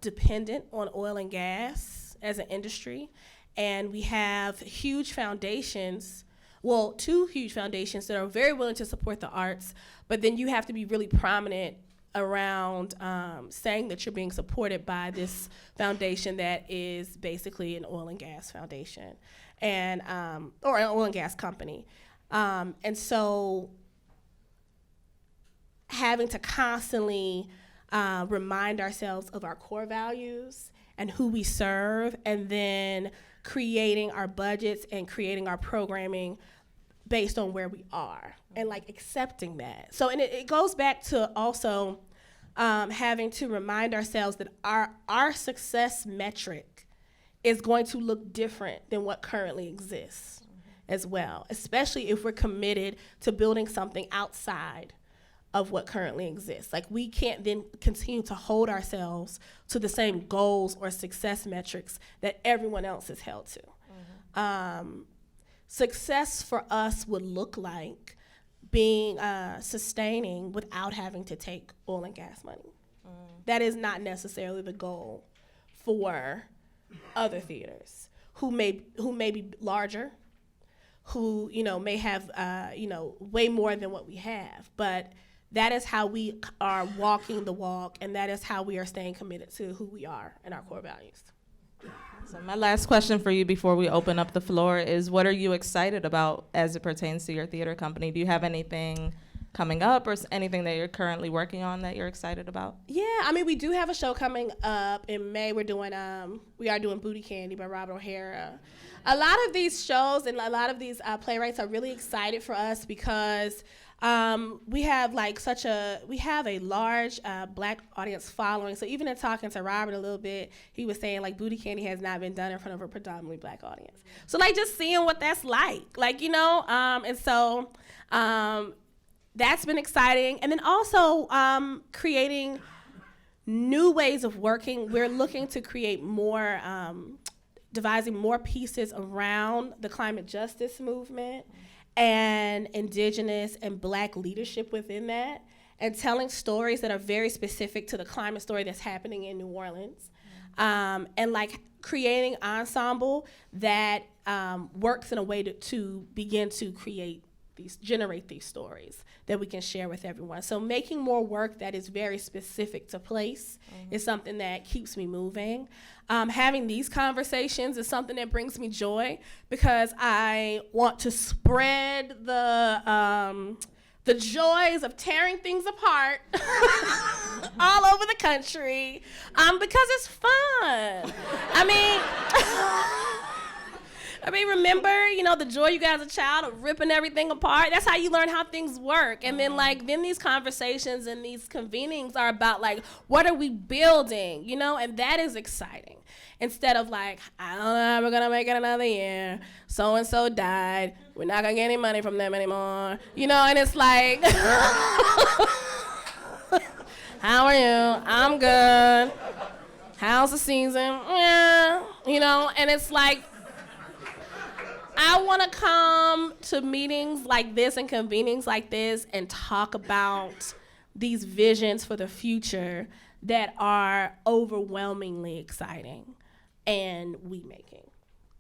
dependent on oil and gas as an industry. And we have huge foundations, well, 2 huge foundations that are very willing to support the arts, but then you have to be really prominent around saying that you're being supported by this foundation that is basically an oil and gas foundation, and or an oil and gas company. And so having to constantly remind ourselves of our core values and who we serve, and then creating our budgets and creating our programming based on where we are, and like accepting that. So, and it goes back to also having to remind ourselves that our success metric is going to look different than what currently exists as well, especially if we're committed to building something outside of what currently exists. Like, we can't then continue to hold ourselves to the same goals or success metrics that everyone else is held to. Success for us would look like being sustaining without having to take oil and gas money. That is not necessarily the goal for other theaters who may be larger, who may have way more than what we have, but that is how we are walking the walk, and that is how we are staying committed to who we are and our core values. So my last question for you before we open up the floor is, what are you excited about as it pertains to your theater company? Do you have anything coming up or anything that you're currently working on that you're excited about? Yeah, I mean, we do have a show coming up in May. We are doing Booty Candy by Robert O'Hara. A lot of these shows and a lot of these playwrights are really excited for us because We have we have a large Black audience following. So even in talking to Robert a little bit, he was saying like Booty Candy has not been done in front of a predominantly Black audience. So like just seeing what that's like, you know, and so that's been exciting. And then also creating new ways of working. We're looking to create more, devising more pieces around the climate justice movement and Indigenous and Black leadership within that, and telling stories that are very specific to the climate story that's happening in New Orleans. And like creating ensemble that works in a way to begin to generate these stories that we can share with everyone. So making more work that is very specific to place is something that keeps me moving. Having these conversations is something that brings me joy because I want to spread the joys of tearing things apart all over the country because it's fun. I mean, remember, you know, the joy you got as a child of ripping everything apart? That's how you learn how things work. And then, then these conversations and these convenings are about, what are we building, you know? And that is exciting. Instead of, I don't know how we're going to make it another year. So-and-so died. We're not going to get any money from them anymore. You know, and it's like, how are you? I'm good. How's the season? Yeah. You know, and it's like, I want to come to meetings like this and convenings like this and talk about these visions for the future that are overwhelmingly exciting and we-making.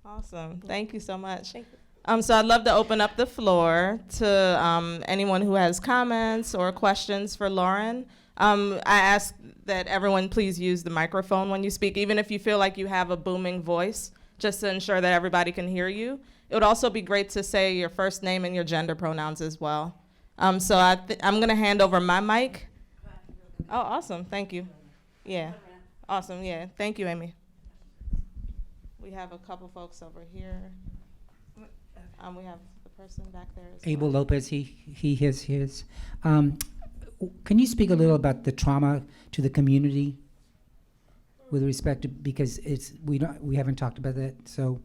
Awesome. Thank you so much. Thank you. So I'd love to open up the floor to anyone who has comments or questions for Lauren. I ask that everyone please use the microphone when you speak, even if you feel like you have a booming voice, just to ensure that everybody can hear you. It would also be great to say your first name and your gender pronouns as well. So I'm going to hand over my mic. Oh, awesome. Thank you. Yeah. Awesome. Yeah. Thank you, Amy. We have a couple folks over here. We have the person back there as Abel well. Lopez, his. Can you speak a little about the trauma to the community with respect to, because we haven't talked about that, so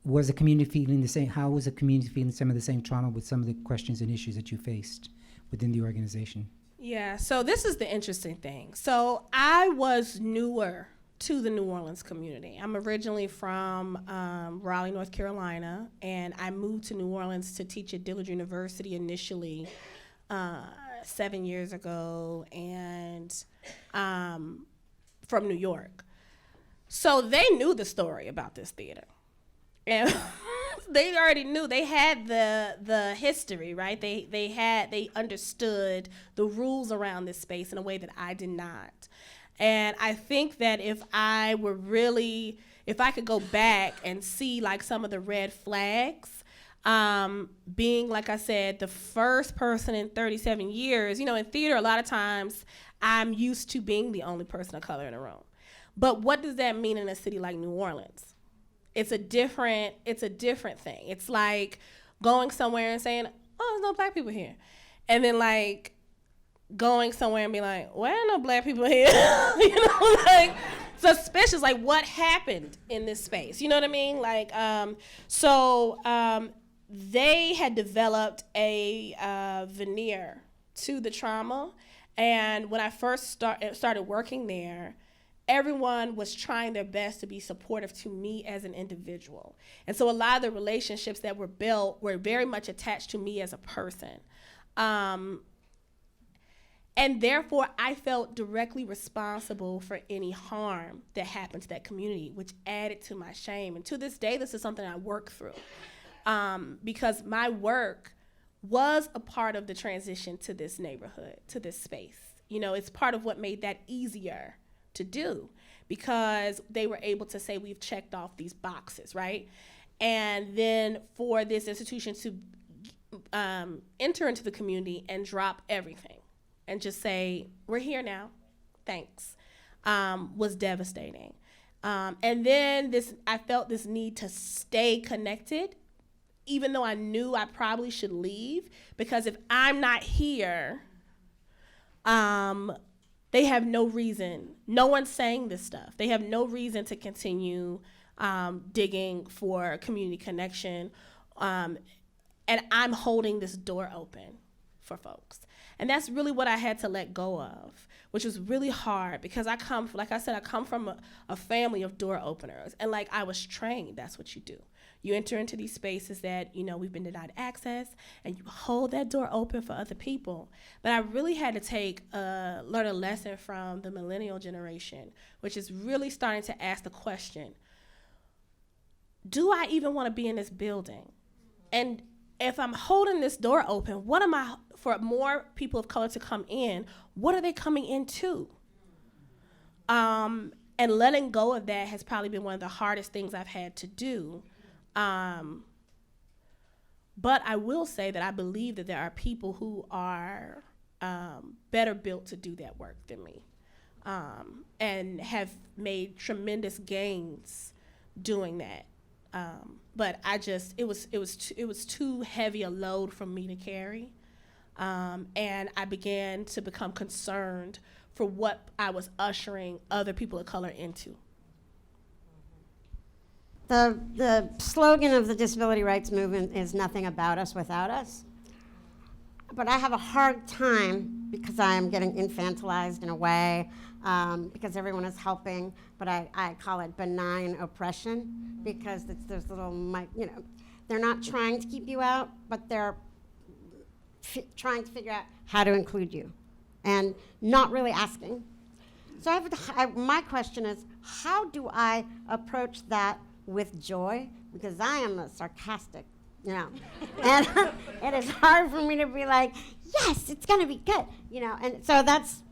was the community feeling the same? How was the community feeling some of the same trauma with some of the questions and issues that you faced within the organization? Yeah, so this is the interesting thing. So I was newer to the New Orleans community. I'm originally from Raleigh, North Carolina, and I moved to New Orleans to teach at Dillard University initially 7 years ago, and from New York. So they knew the story about this theater. And they already knew. They had the history, right? They understood the rules around this space in a way that I did not. And I think that if I could go back and see some of the red flags, being, like I said, the first person in 37 years, in theater, a lot of times I'm used to being the only person of color in a room. But what does that mean in a city like New Orleans? It's a different thing. It's like going somewhere and saying, oh, there's no Black people here. And then going somewhere and be like, well, there ain't no Black people here. Suspicious, what happened in this space? You know what I mean? They had developed a veneer to the trauma. And when I first started working there, everyone was trying their best to be supportive to me as an individual. And so a lot of the relationships that were built were very much attached to me as a person. And therefore, I felt directly responsible for any harm that happened to that community, which added to my shame. And to this day, this is something I work through because my work was a part of the transition to this neighborhood, to this space. It's part of what made that easier to do, because they were able to say we've checked off these boxes, right? And then for this institution to enter into the community and drop everything and just say, we're here now, thanks, was devastating. And then I felt this need to stay connected, even though I knew I probably should leave, because if I'm not here, they have no reason. No one's saying this stuff. They have no reason to continue digging for community connection. And I'm holding this door open for folks. And that's really what I had to let go of, which was really hard because I come from a family of door openers. And like I was trained, that's what you do. You enter into these spaces that, we've been denied access, and you hold that door open for other people. But I really had to learn a lesson from the millennial generation, which is really starting to ask the question, do I even want to be in this building? And if I'm holding this door open, what am I, for more people of color to come in, what are they coming into? And letting go of that has probably been one of the hardest things I've had to do. But I will say that I believe that there are people who are better built to do that work than me, and have made tremendous gains doing that. But it was too heavy a load for me to carry, and I began to become concerned for what I was ushering other people of color into. The slogan of the disability rights movement is nothing about us without us. But I have a hard time because I am getting infantilized in a way, because everyone is helping, but I call it benign oppression because there's little, they're not trying to keep you out, but they're trying to figure out how to include you and not really asking. So my question is, how do I approach that with joy? Because I am a sarcastic, and it is hard for me to be like, yes, it's gonna be good, and so that's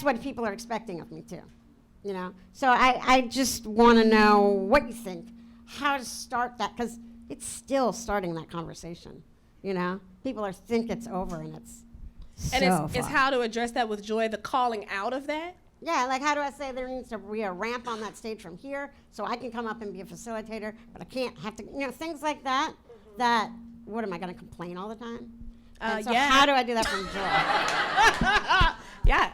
what people are expecting of me too, So I just wanna know what you think, how to start that, because it's still starting that conversation, People think it's over and it's it's how to address that with joy, the calling out of that. Yeah, like how do I say there needs to be a ramp on that stage from here so I can come up and be a facilitator, but I can't have to, things like that, that, what am I going to complain all the time? So yeah. How do I do that from joy? Yeah.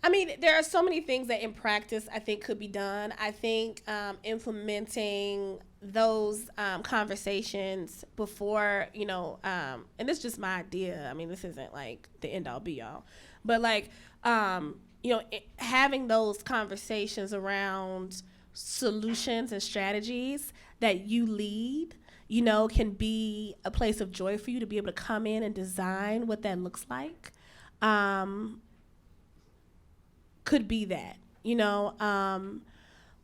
I mean, there are so many things that in practice I think could be done. I think implementing those conversations before, and this is just my idea. I mean, this isn't like the end all be all, but like, having those conversations around solutions and strategies that you lead, can be a place of joy for you to be able to come in and design what that looks like. Could be that,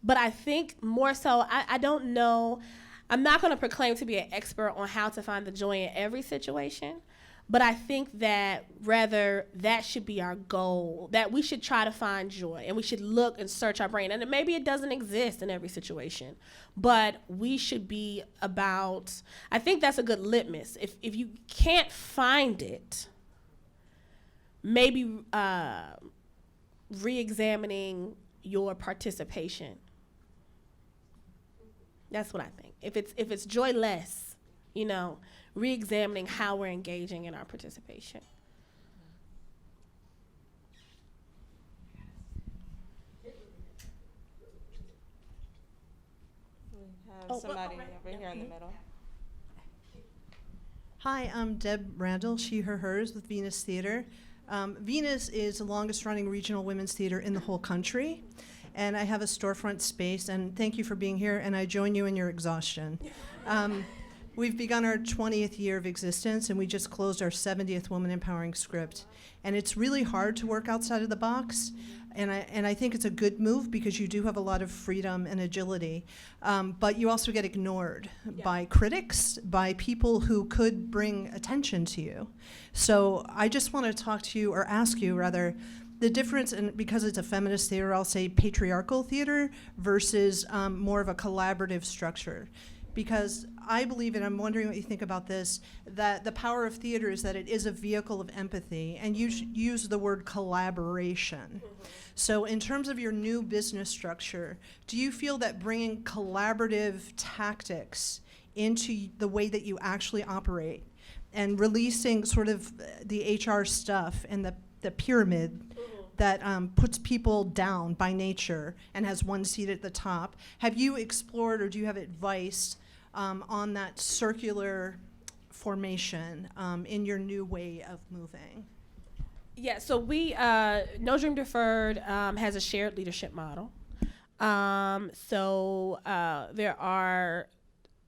but I think more so, I don't know, I'm not going to proclaim to be an expert on how to find the joy in every situation, but I think that rather that should be our goal, that we should try to find joy and we should look and search our brain, and maybe it doesn't exist in every situation, but we should be about, I think that's a good litmus. If you can't find it, maybe re-examining your participation. That's what I think. If it's joyless, re-examining how we're engaging in our participation. We have somebody over here in the middle. Hi, I'm Deb Randall, she, her, hers with Venus Theater. Venus is the longest running regional women's theater in the whole country, and I have a storefront space, and thank you for being here, and I join you in your exhaustion. We've begun our 20th year of existence, and we just closed our 70th Woman Empowering Script, and it's really hard to work outside of the box, and I think it's a good move because you do have a lot of freedom and agility, but you also get ignored by critics, by people who could bring attention to you. So I just want to talk to you, or ask you rather, the difference, and because it's a feminist theater, I'll say patriarchal theater versus more of a collaborative structure. Because I believe, and I'm wondering what you think about this, that the power of theater is that it is a vehicle of empathy, and you use the word collaboration. So in terms of your new business structure, do you feel that bringing collaborative tactics into the way that you actually operate and releasing sort of the HR stuff and the pyramid that puts people down by nature and has one seat at the top, have you explored or do you have advice on that circular formation in your new way of moving? Yeah, so we, No Dream Deferred has a shared leadership model. There are,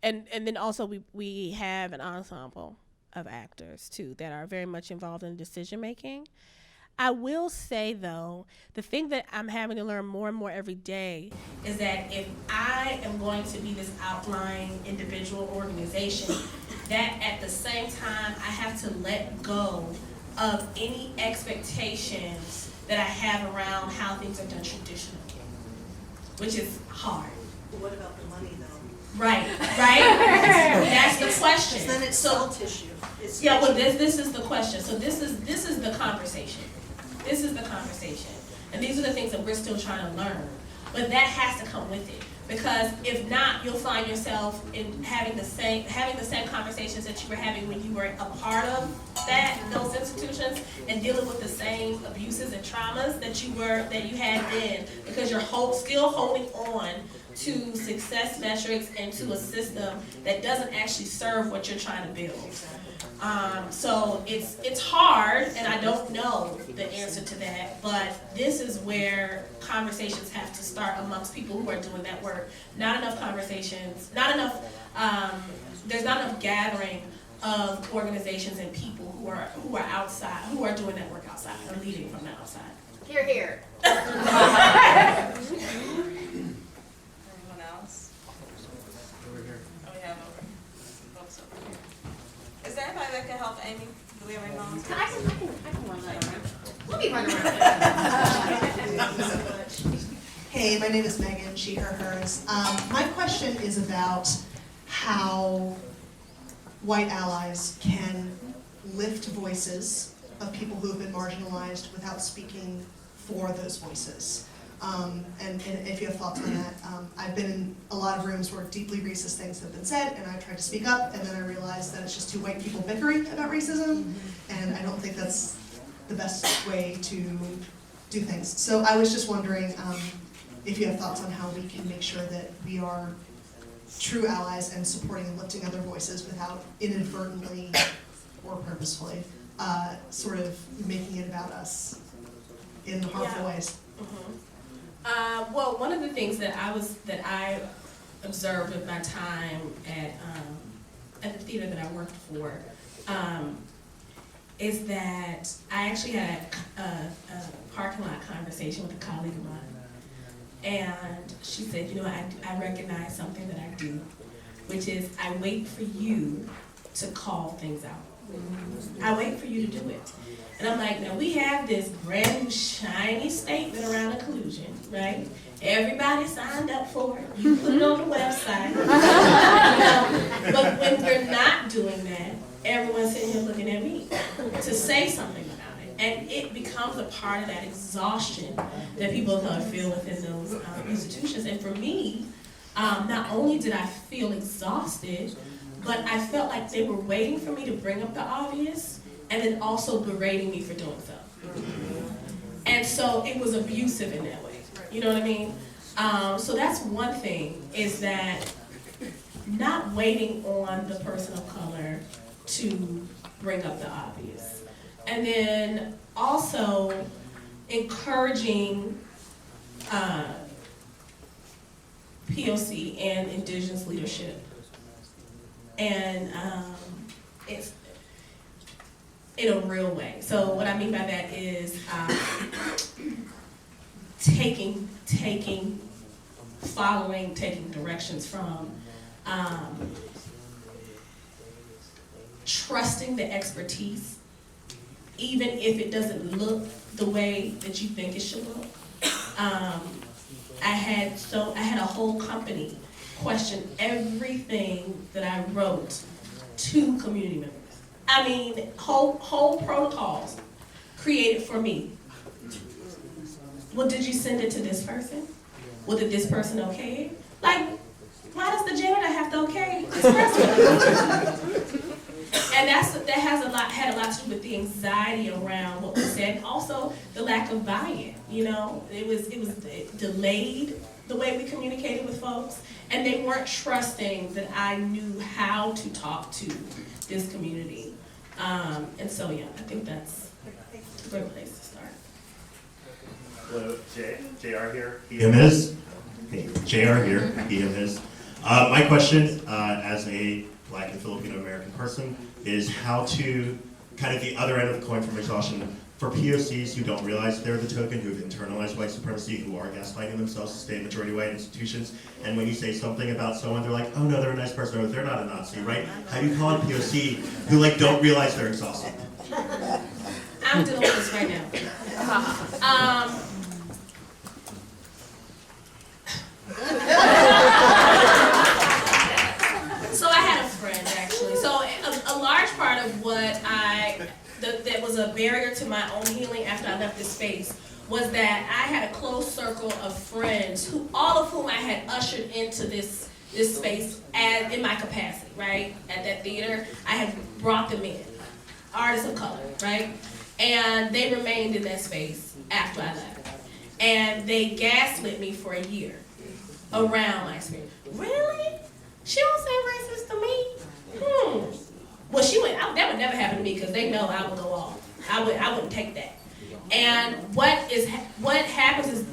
and then also we have an ensemble of actors too that are very much involved in decision making. I will say though, the thing that I'm having to learn more and more every day is that if I am going to be this outlying individual organization, that at the same time I have to let go of any expectations that I have around how things are done traditionally, which is hard. But what about the money though? Right. That's the question. Then it's soul tissue. Yeah, well, this is the question. So this is the conversation. This is the conversation. And these are the things that we're still trying to learn. But that has to come with it. Because if not, you'll find yourself in having the same conversations that you were having when you were a part of those institutions, and dealing with the same abuses and traumas that you had then, because you're still holding on to success metrics and to a system that doesn't actually serve what you're trying to build. So it's hard, and I don't know the answer to that, but this is where conversations have to start amongst people who are doing that work. Not enough conversations, there's not enough gathering of organizations and people who are outside, who are doing that work outside, or leading from the outside. Hear, hear. Anyone else? Over here. Oh, we have folks over here. Is there anybody that can help Amy? Do we have any volunteers? I can run that around. Let me run around. Hey, my name is Megan, she, her, hers. My question is about how white allies can lift voices of people who have been marginalized without speaking for those voices. And if you have thoughts on that, I've been in a lot of rooms where deeply racist things have been said, and I've tried to speak up, and then I realized that it's just two white people bickering about racism, and I don't think that's the best way to do things. So I was just wondering if you have thoughts on how we can make sure that we are true allies and supporting and lifting other voices without inadvertently or purposefully sort of making it about us in harmful ways. Mm-hmm. Well, one of the things that I observed with my time at the theater that I worked for is that I actually had a parking lot conversation with a colleague of mine, and she said, you know, I recognize something that I do, which is I wait for you to call things out. I wait for you to do it. And I'm like, now we have this brand new shiny statement around inclusion, right? Everybody signed up for it. You put it on the website. But when we're not doing that, everyone's sitting here looking at me to say something about it. And it becomes a part of that exhaustion that people of color feel within those institutions. And for me, not only did I feel exhausted, but I felt like they were waiting for me to bring up the obvious and then also berating me for doing so. And so it was abusive in that way. You know what I mean? So that's one thing, is that not waiting on the person of color to bring up the obvious. And then also encouraging POC and indigenous leadership. And it's in a real way. So what I mean by that is taking directions from, trusting the expertise, even if it doesn't look the way that you think it should look. I had a whole company question everything that I wrote to community members. I mean, whole protocols created for me. Well, did you send it to this person? Well, did this person okay it? Like, why does the janitor have to okay this person? And that had a lot to do with the anxiety around what was said, and also the lack of buy-in. You know, it was delayed the way we communicated with folks, and they weren't trusting that I knew how to talk to this community. And so, yeah, I think that's a great place to start. Hello, JR here. He him is. Hey, JR here. He him is. My question, as a Black and Filipino American person, is how to kind of the other end of the coin from exhaustion for POCs who don't realize they're the token, who've internalized white supremacy, who are gaslighting themselves to stay in majority white institutions, and when you say something about someone, they're like, oh no, they're a nice person, or they're not a Nazi, right? How do you call it POC who like don't realize they're exhausted? I'm dealing with this right now. So I had a friend, actually. So a large part of what that was a barrier to my own healing after I left this space was that I had a close circle of friends, all of whom I had ushered into this space in my capacity, right? At that theater, I had brought them in, artists of color, right? And they remained in that space after I left. And they gaslit me for a year around my experience. Really? She don't say racist to me? Well, that would never happen to me because they know I would go off. I wouldn't take that. And what happens is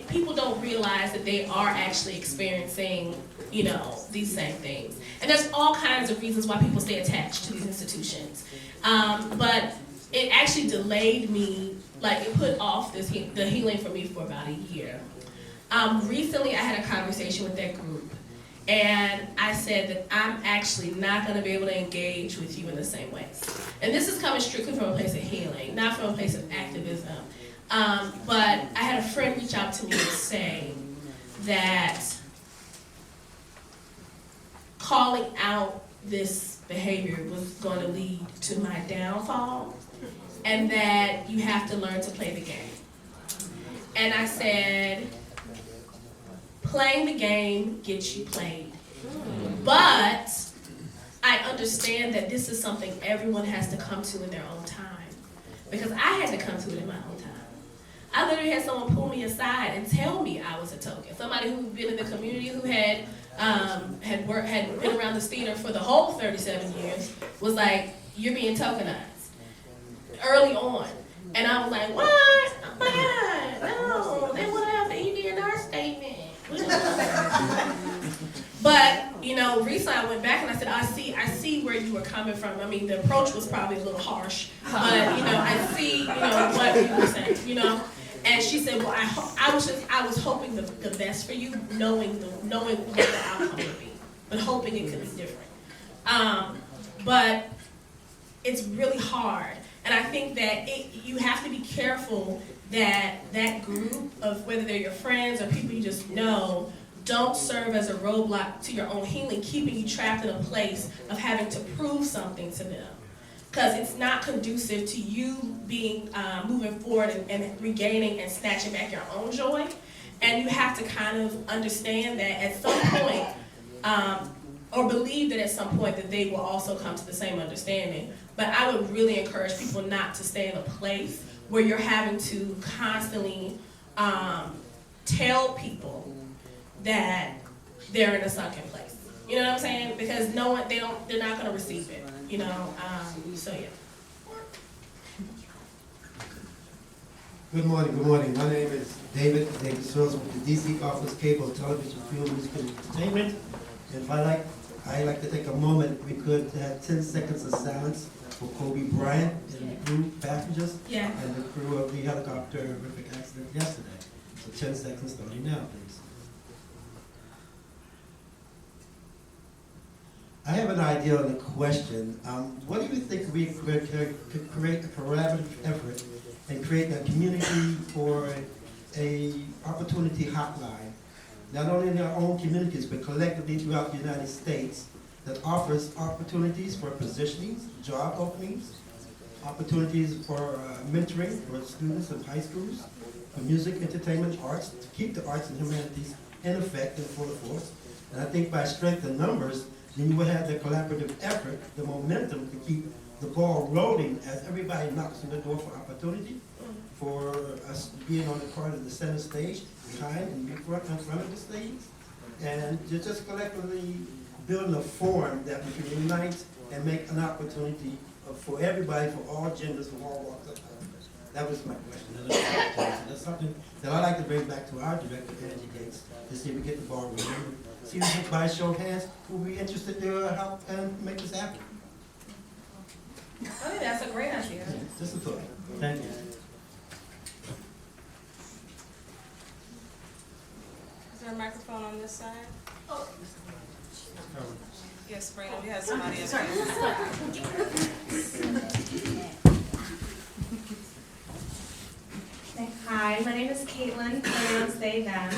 people don't realize that they are actually experiencing, you know, these same things. And there's all kinds of reasons why people stay attached to these institutions. But it actually delayed me, like it put off the healing for me for about a year. Recently, I had a conversation with that group, and I said that I'm actually not going to be able to engage with you in the same ways. And this is coming strictly from a place of healing, not from a place of activism. But I had a friend reach out to me and say that calling out this behavior was going to lead to my downfall, and that you have to learn to play the game. And I said, playing the game gets you played. But I understand that this is something everyone has to come to in their own time. Because I had to come to it in my own time. I literally had someone pull me aside and tell me I was a token. Somebody who'd been in the community, who had been around this theater for the whole 37 years, was like, you're being tokenized. Early on. And I was like, what? Oh my God, no, they would have the EDNR statement. But, you know, recently I went back and I said, I see where you were coming from. I mean, the approach was probably a little harsh, but, you know, I see, you know, what you were saying, you know? And she said, well, I was hoping the best for you, knowing what the outcome would be, but hoping it could be different. But it's really hard. And I think that you have to be careful that that group of, whether they're your friends or people you just know, don't serve as a roadblock to your own healing, keeping you trapped in a place of having to prove something to them. Because it's not conducive to you being moving forward and regaining and snatching back your own joy. And you have to kind of understand that at some point, or believe that at some point that they will also come to the same understanding. But I would really encourage people not to stay in a place where you're having to constantly tell people that they're in a sunken place. You know what I'm saying? Because they're not going to receive it. You know, so yeah. Good morning, good morning. My name is David Searles with the DC Office Cable Television, Film, Music, and Entertainment. And if I like to take a moment, we could have 10 seconds of silence for Kobe Bryant and the crew passengers and the crew of the helicopter horrific accident yesterday. So 10 seconds starting now, please. I have an idea on the question. What do you think we could create a collaborative effort and create a community or a opportunity hotline not only in our own communities, but collectively throughout the United States, that offers opportunities for positionings, job openings, opportunities for mentoring for students in high schools, for music, entertainment, arts, to keep the arts and humanities in effect and full force. And I think by strength in numbers, then you will have the collaborative effort, the momentum to keep the ball rolling as everybody knocks on the door for opportunity, for us being on the part of the center stage, behind and in front of the stage, and just collectively building a forum that we can unite and make an opportunity for everybody, for all genders, from all walks of life. That was my question. That's something that I like to bring back to our director, Angie Gates, to see if we get the ball rolling. See if by a show of hands who will be interested to help and make this happen. I think that's a great idea. Just a thought. Thank you. Is there a microphone on this side? Oh. Yes, Brandon, you have somebody else. Hi, my name is Caitlin, pronouns they, them.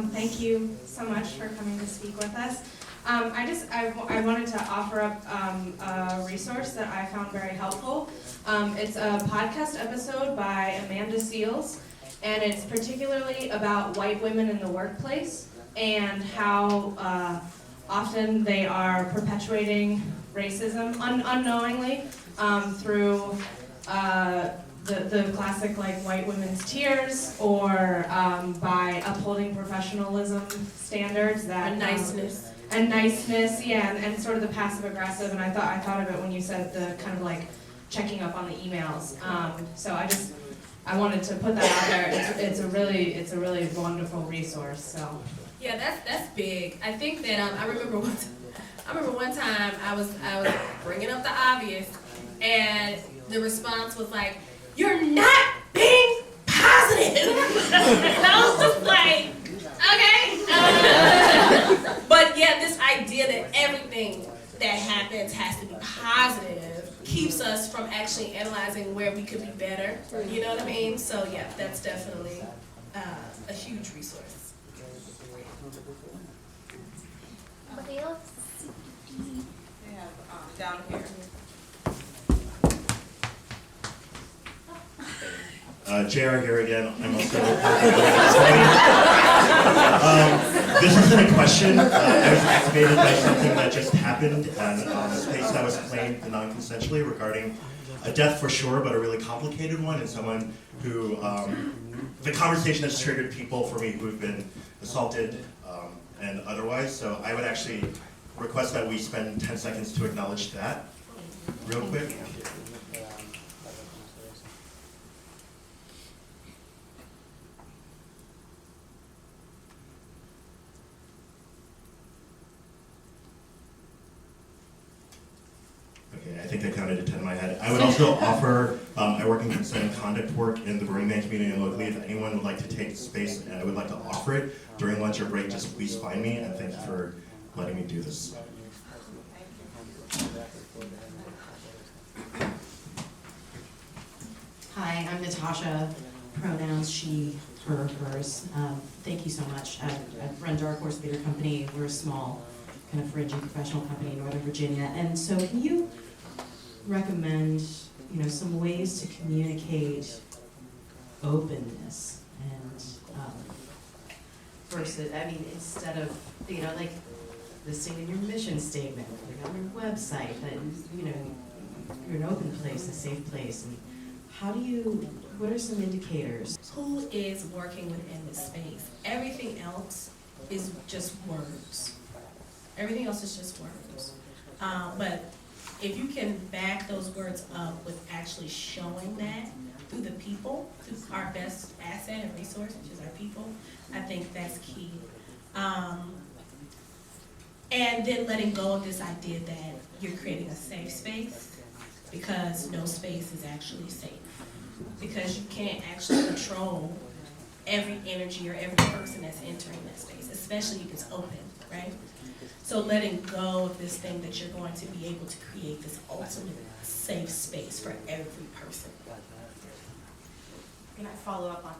Thank you so much for coming to speak with us. I wanted to offer up a resource that I found very helpful. It's a podcast episode by Amanda Seals, and it's particularly about white women in the workplace and how often they are perpetuating racism unknowingly through the classic like white women's tears, or by upholding professionalism standards that and niceness, yeah, and sort of the passive aggressive. And I thought of it when you said the kind of like checking up on the emails. So I wanted to put that out there. It's a really wonderful resource. So Yeah, that's big. I think that I remember one time I was bringing up the obvious, and the response was like, "You're not being positive," and I was just like, okay. But yeah, this idea that everything that happens has to be positive keeps us from actually analyzing where we could be better. You know what I mean? So yeah, that's definitely a huge resource. Anybody else? They have down here. JR here again. I'm also this isn't a question. I was activated by something that just happened and a space that was claimed non-consensually regarding a death for sure, but a really complicated one, and someone who, the conversation has triggered people for me who have been assaulted and otherwise, so I would actually request that we spend 10 seconds to acknowledge that real quick. Okay, I think I counted to 10 in my head. I would also offer, I work in consent and conduct work in the Burning Man community and locally. If anyone would like to take the space and I would like to offer it during lunch or break, just please find me, and thank you for letting me do this. Hi, I'm Natasha, pronouns she, her, hers. Thank you so much. I run Dark Horse Theater Company. We're a small, kind of fringy professional company in Northern Virginia. And so can you recommend, some ways to communicate openness and versus, instead of, like listing in your mission statement, putting on your website, that, you're an open place, a safe place. And what are some indicators? Who is working within this space? Everything else is just words. Everything else is just words. But if you can back those words up with actually showing that through the people, through our best asset and resource, which is our people, I think that's key. And then letting go of this idea that you're creating a safe space, because no space is actually safe. Because you can't actually control every energy or every person that's entering that space, especially if it's open, right? So letting go of this thing that you're going to be able to create this ultimate safe space for every person. Can I follow up on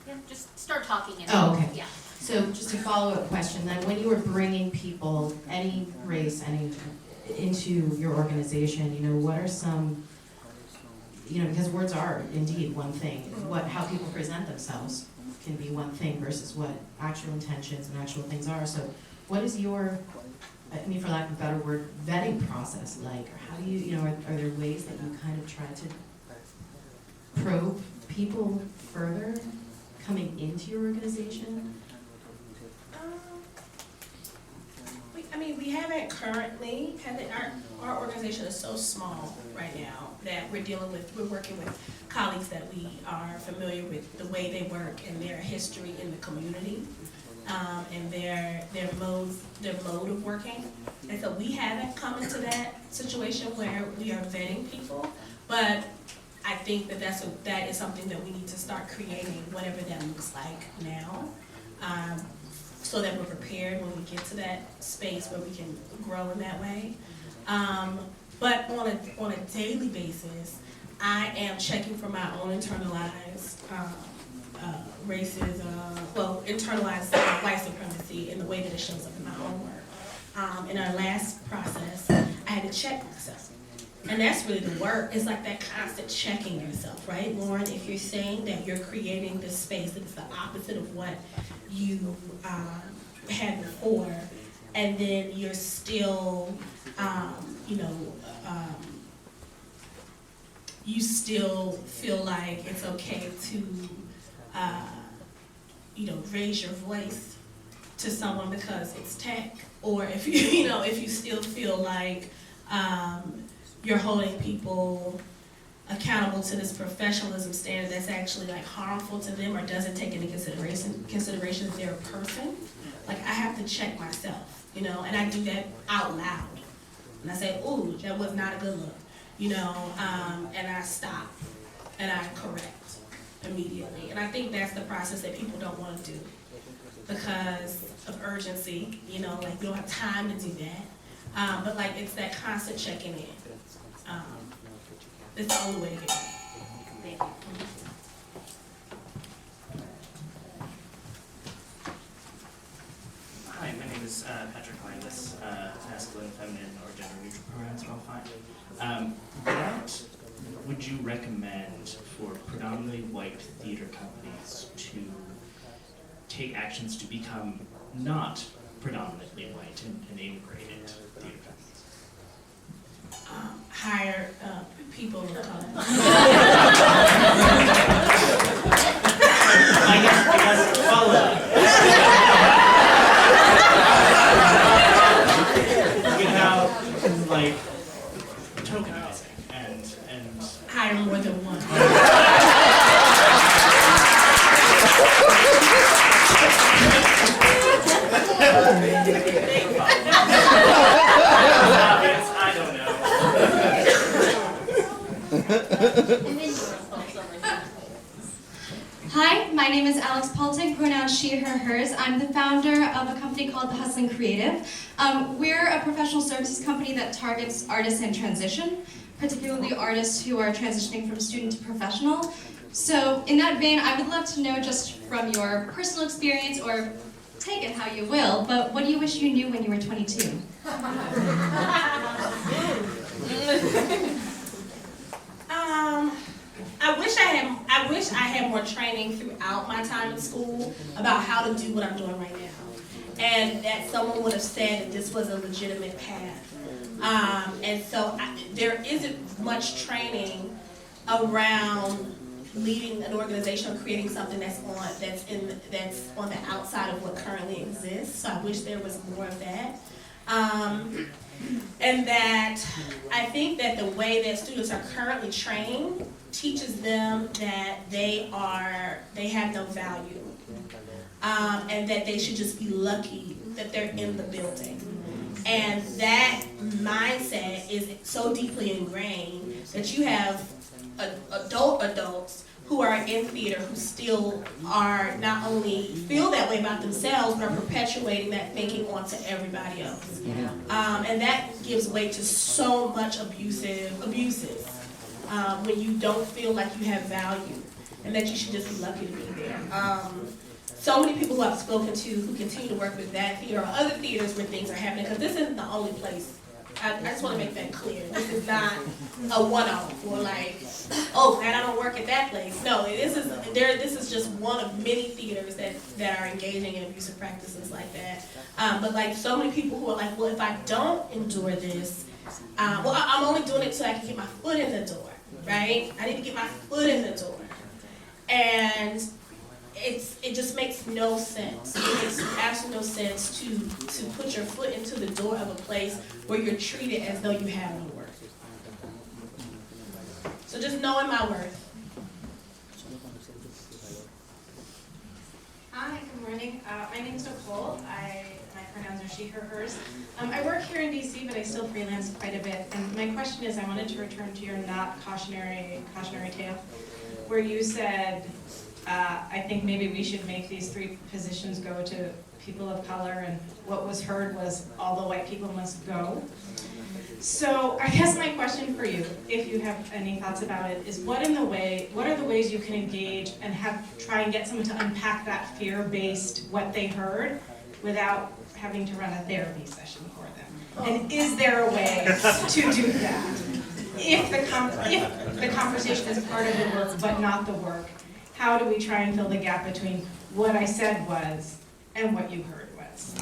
Yeah, just start talking. And Oh, okay. Yeah. So just a follow-up question then, when you were bringing people, any race, into your organization, what are some, because words are indeed one thing, how people present themselves can be one thing versus what actual intentions and actual things are. So what is your, for lack of a better word, vetting process like? Or how do you, are there ways that you kind of try to probe people further coming into your organization? We haven't currently had it. Our organization is so small right now that we're working with colleagues that we are familiar with the way they work and their history in the community, and their mode of working. And so we haven't come into that situation where we are vetting people, but I think that is something that we need to start creating, whatever that looks like now. So that we're prepared when we get to that space where we can grow in that way. But on a daily basis, I am checking for my own internalized racism, internalized white supremacy in the way that it shows up in my own work. In our last process, I had to check myself. And that's really the work. It's like that constant checking yourself, right? Lauren, if you're saying that you're creating this space that's the opposite of what you had before, and then you're still, you still feel like it's okay to, raise your voice to someone because it's tech, or if if you still feel like you're holding people accountable to this professionalism standard that's actually like harmful to them or doesn't take into consideration that they're a person. Like, I have to check myself, and I do that out loud. And I say, ooh, that was not a good look, and I stop and I correct immediately. And I think that's the process that people don't want to do because of urgency, like we don't have time to do that. But like, it's that constant checking in. It's the only way to get it. Thank you. Hi, my name is Patrick Linus, masculine, feminine, or gender neutral pronouns are all fine. What would you recommend for predominantly white theater companies to take actions to become not predominantly white and integrated theater companies? Hire people of color. I guess follow up. Without like tokenizing and hire more than one. I don't know. Hi, my name is Alex Paltig, pronouns she, her, hers. I'm the founder of a company called The Hustling Creative. We're a professional services company that targets artists in transition, particularly artists who are transitioning from student to professional. So in that vein, I would love to know, just from your personal experience, or take it how you will, but what do you wish you knew when you were 22? I wish I had more training throughout my time in school about how to do what I'm doing right now, and that someone would have said that this was a legitimate path. And so there isn't much training around leading an organization or creating something that's on the outside of what currently exists. So I wish there was more of that. And that I think that the way that students are currently trained teaches them that they have no value, and that they should just be lucky that they're in the building. And that mindset is so deeply ingrained that you have adults who are in theater who still are not only feel that way about themselves, but are perpetuating that thinking onto everybody else. And that gives way to so much abuses when you don't feel like you have value. and that you should just be lucky to be there. So many people who I've spoken to who continue to work with that theater or other theaters where things are happening, because this isn't the only place. I just want to make that clear. This is not a one-off or like, oh, glad I don't work at that place. No, this is just one of many theaters that are engaging in abusive practices like that. But like so many people who are like, well, if I don't endure this, well, I'm only doing it so I can get my foot in the door, right? I need to get my foot in the door. And it just makes no sense. It makes absolutely no sense to put your foot into the door of a place where you're treated as though you have no worth. So just knowing my worth. Hi, good morning. My name is Nicole. My pronouns are she, her, hers. I work here in DC, but I still freelance quite a bit. And my question is, I wanted to return to your not cautionary tale, where you said, I think maybe we should make these 3 positions go to people of color, and what was heard was all the white people must go. So I guess my question for you, if you have any thoughts about it, is what are the ways you can engage and try and get someone to unpack that fear-based what they heard without having to run a therapy session for them? And is there a way to do that? If the conversation is part of the work but not the work, how do we try and fill the gap between what I said was and what you heard was?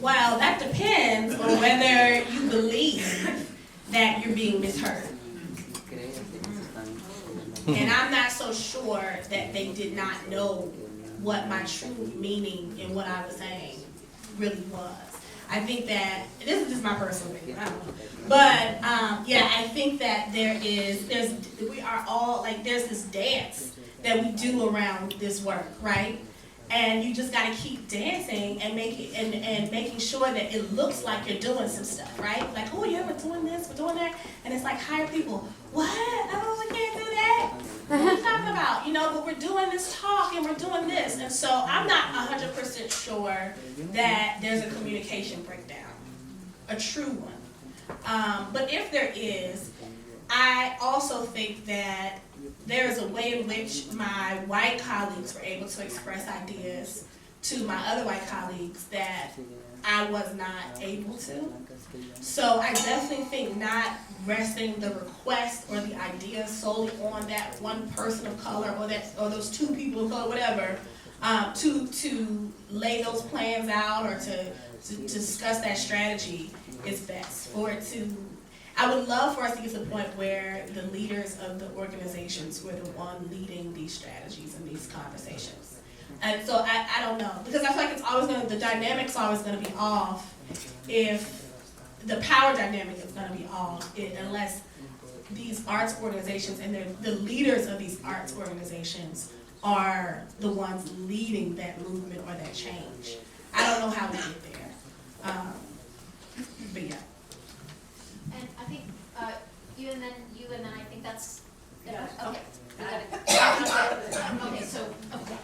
Well, that depends on whether you believe that you're being misheard. And I'm not so sure that they did not know what my true meaning in what I was saying really was. I think that, this is just my personal opinion, I don't know. But yeah, I think that we are all, like there's this dance that we do around this work, right? And you just gotta keep dancing and making sure that it looks like you're doing some stuff, right? Like, oh yeah, we're doing this, we're doing that, and it's like hire people. What? Oh, we can't do that. What are you talking about? You know, but we're doing this talk and we're doing this, and so I'm not 100% sure that there's a communication breakdown, a true one. But if there is, I also think that there is a way in which my white colleagues were able to express ideas to my other white colleagues that I was not able to. So I definitely think not resting the request or the idea solely on that one person of color or those 2 people of color, whatever, to lay those plans out or to discuss that strategy is best. I would love for us to get to the point where the leaders of the organizations were the one leading these strategies and these conversations. And so I don't know, because I feel like the dynamic's always gonna be off if the power dynamic is gonna be off unless these arts organizations and the leaders of these arts organizations are the ones leading that movement or that change. I don't know how we get there, but yeah. And I think you and then I think that's okay. Okay, so okay.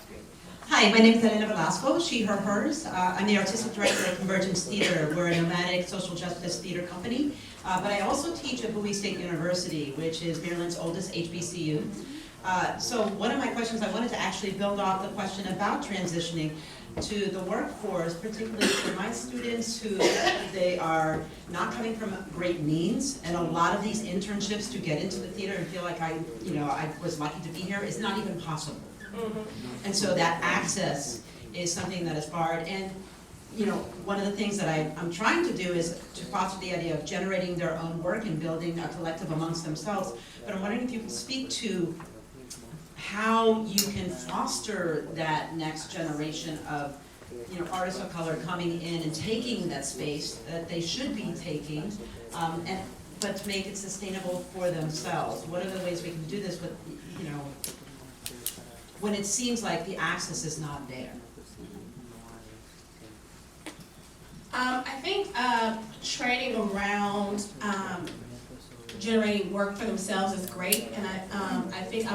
Hi, my name is Elena Velasco, she, her, hers. I'm the artistic director of Convergence Theater. We're a nomadic social justice theater company. But I also teach at Bowie State University, which is Maryland's oldest HBCU. So one of my questions, I wanted to actually build off the question about transitioning to the workforce, particularly for my students who they are not coming from great means, and a lot of these internships to get into the theater and feel like I was lucky to be here is not even possible. And so that access is something that is barred. And one of the things that I'm trying to do is to foster the idea of generating their own work and building a collective amongst themselves. But I'm wondering if you can speak to how you can foster that next generation of artists of color coming in and taking that space that they should be taking, but to make it sustainable for themselves. What are the ways we can do this with, when it seems like the access is not there? I think training around generating work for themselves is great, and I think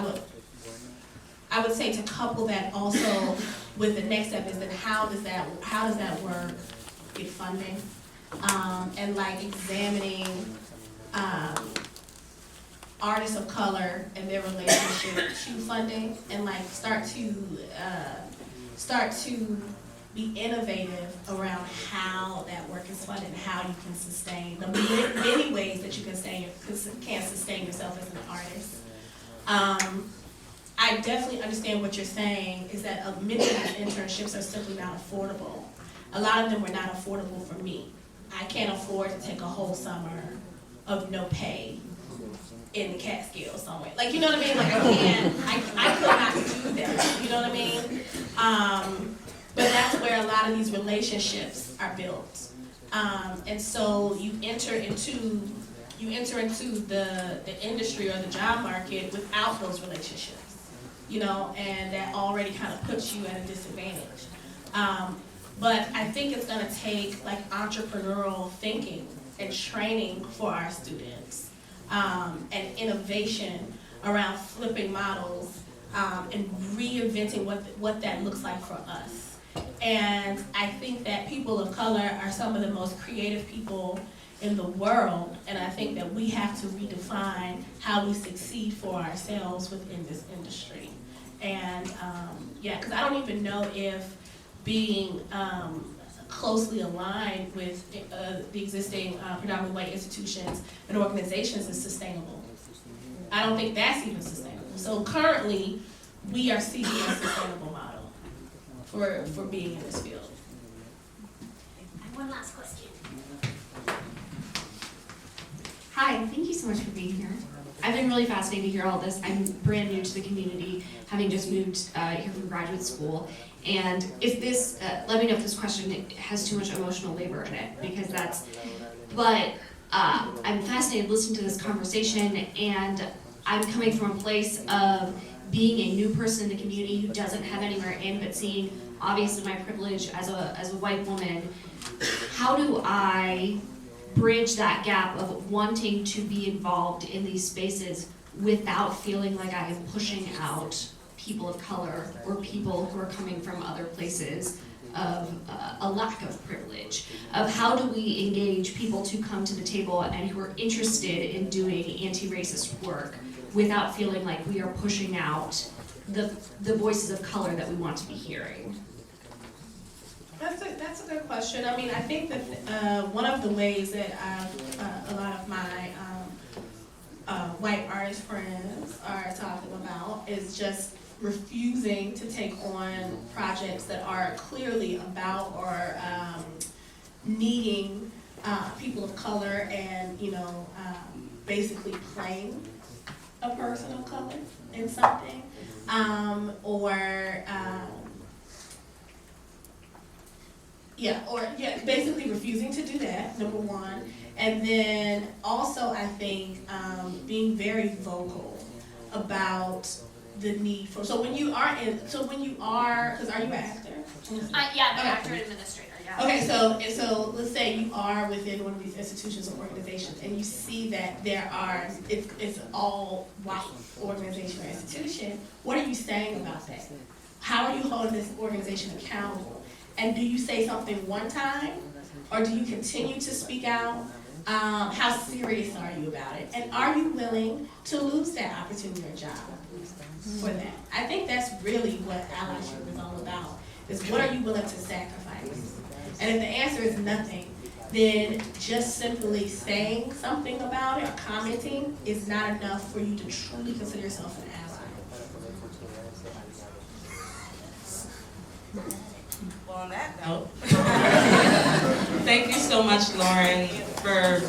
I would say to couple that also with the next step is that how does that work get funding, and like examining artists artists of color and their relationship to funding, and like start to be innovative around how that work is funded and how you can sustain the many ways that you can sustain yourself as an artist. I definitely understand what you're saying, is that many of these internships are simply not affordable. A lot of them were not affordable for me. I can't afford to take a whole summer of no pay in the Catskills somewhere. Like, you know what I mean? Like, I could not do that, you know what I mean? But that's where a lot of these relationships are built. And so you enter into the industry or the job market without those relationships, you know, and that already kind of puts you at a disadvantage. But I think it's gonna take like entrepreneurial thinking and training for our students, and innovation around flipping models, and reinventing what that looks like for us. And I think that people of color are some of the most creative people in the world, and I think that we have to redefine how we succeed for ourselves within this industry. And yeah, because I don't even know if being closely aligned with the existing predominantly white institutions and organizations is sustainable. I don't think that's even sustainable. So currently, we are seeking a sustainable model for being in this field. And one last question. Hi, thank you so much for being here. I've been really fascinated to hear all this. I'm brand new to the community, having just moved here from graduate school. And if this, let me know if this question has too much emotional labor in it, because but I'm fascinated listening to this conversation, and I'm coming from a place of being a new person in the community who doesn't have anywhere in, but seeing obviously my privilege as a white woman. How do I bridge that gap of wanting to be involved in these spaces without feeling like I am pushing out people of color or people who are coming from other places of a lack of privilege? Of how do we engage people to come to the table and who are interested in doing anti-racist work without feeling like we are pushing out the voices of color that we want to be hearing? That's a good question. I mean, I think that one of the ways that a lot of my white artist friends are talking about is just refusing to take on projects that are clearly about or needing people of color and, you know, basically playing a person of color in something, basically refusing to do that, number one. And then also, I think, being very vocal about the need for, because are you an actor? Yeah, I'm an actor and administrator, yeah. Okay, so let's say you are within one of these institutions or organizations, and you see that it's all white organization or institution. What are you saying about that? How are you holding this organization accountable? And do you say something one time, or do you continue to speak out? How serious are you about it? And are you willing to lose that opportunity or job for that? I think that's really what allyship is all about, is what are you willing to sacrifice? And if the answer is nothing, then just simply saying something about it or commenting is not enough for you to truly consider yourself an ally. Well, on that note, thank you so much, Lauren, for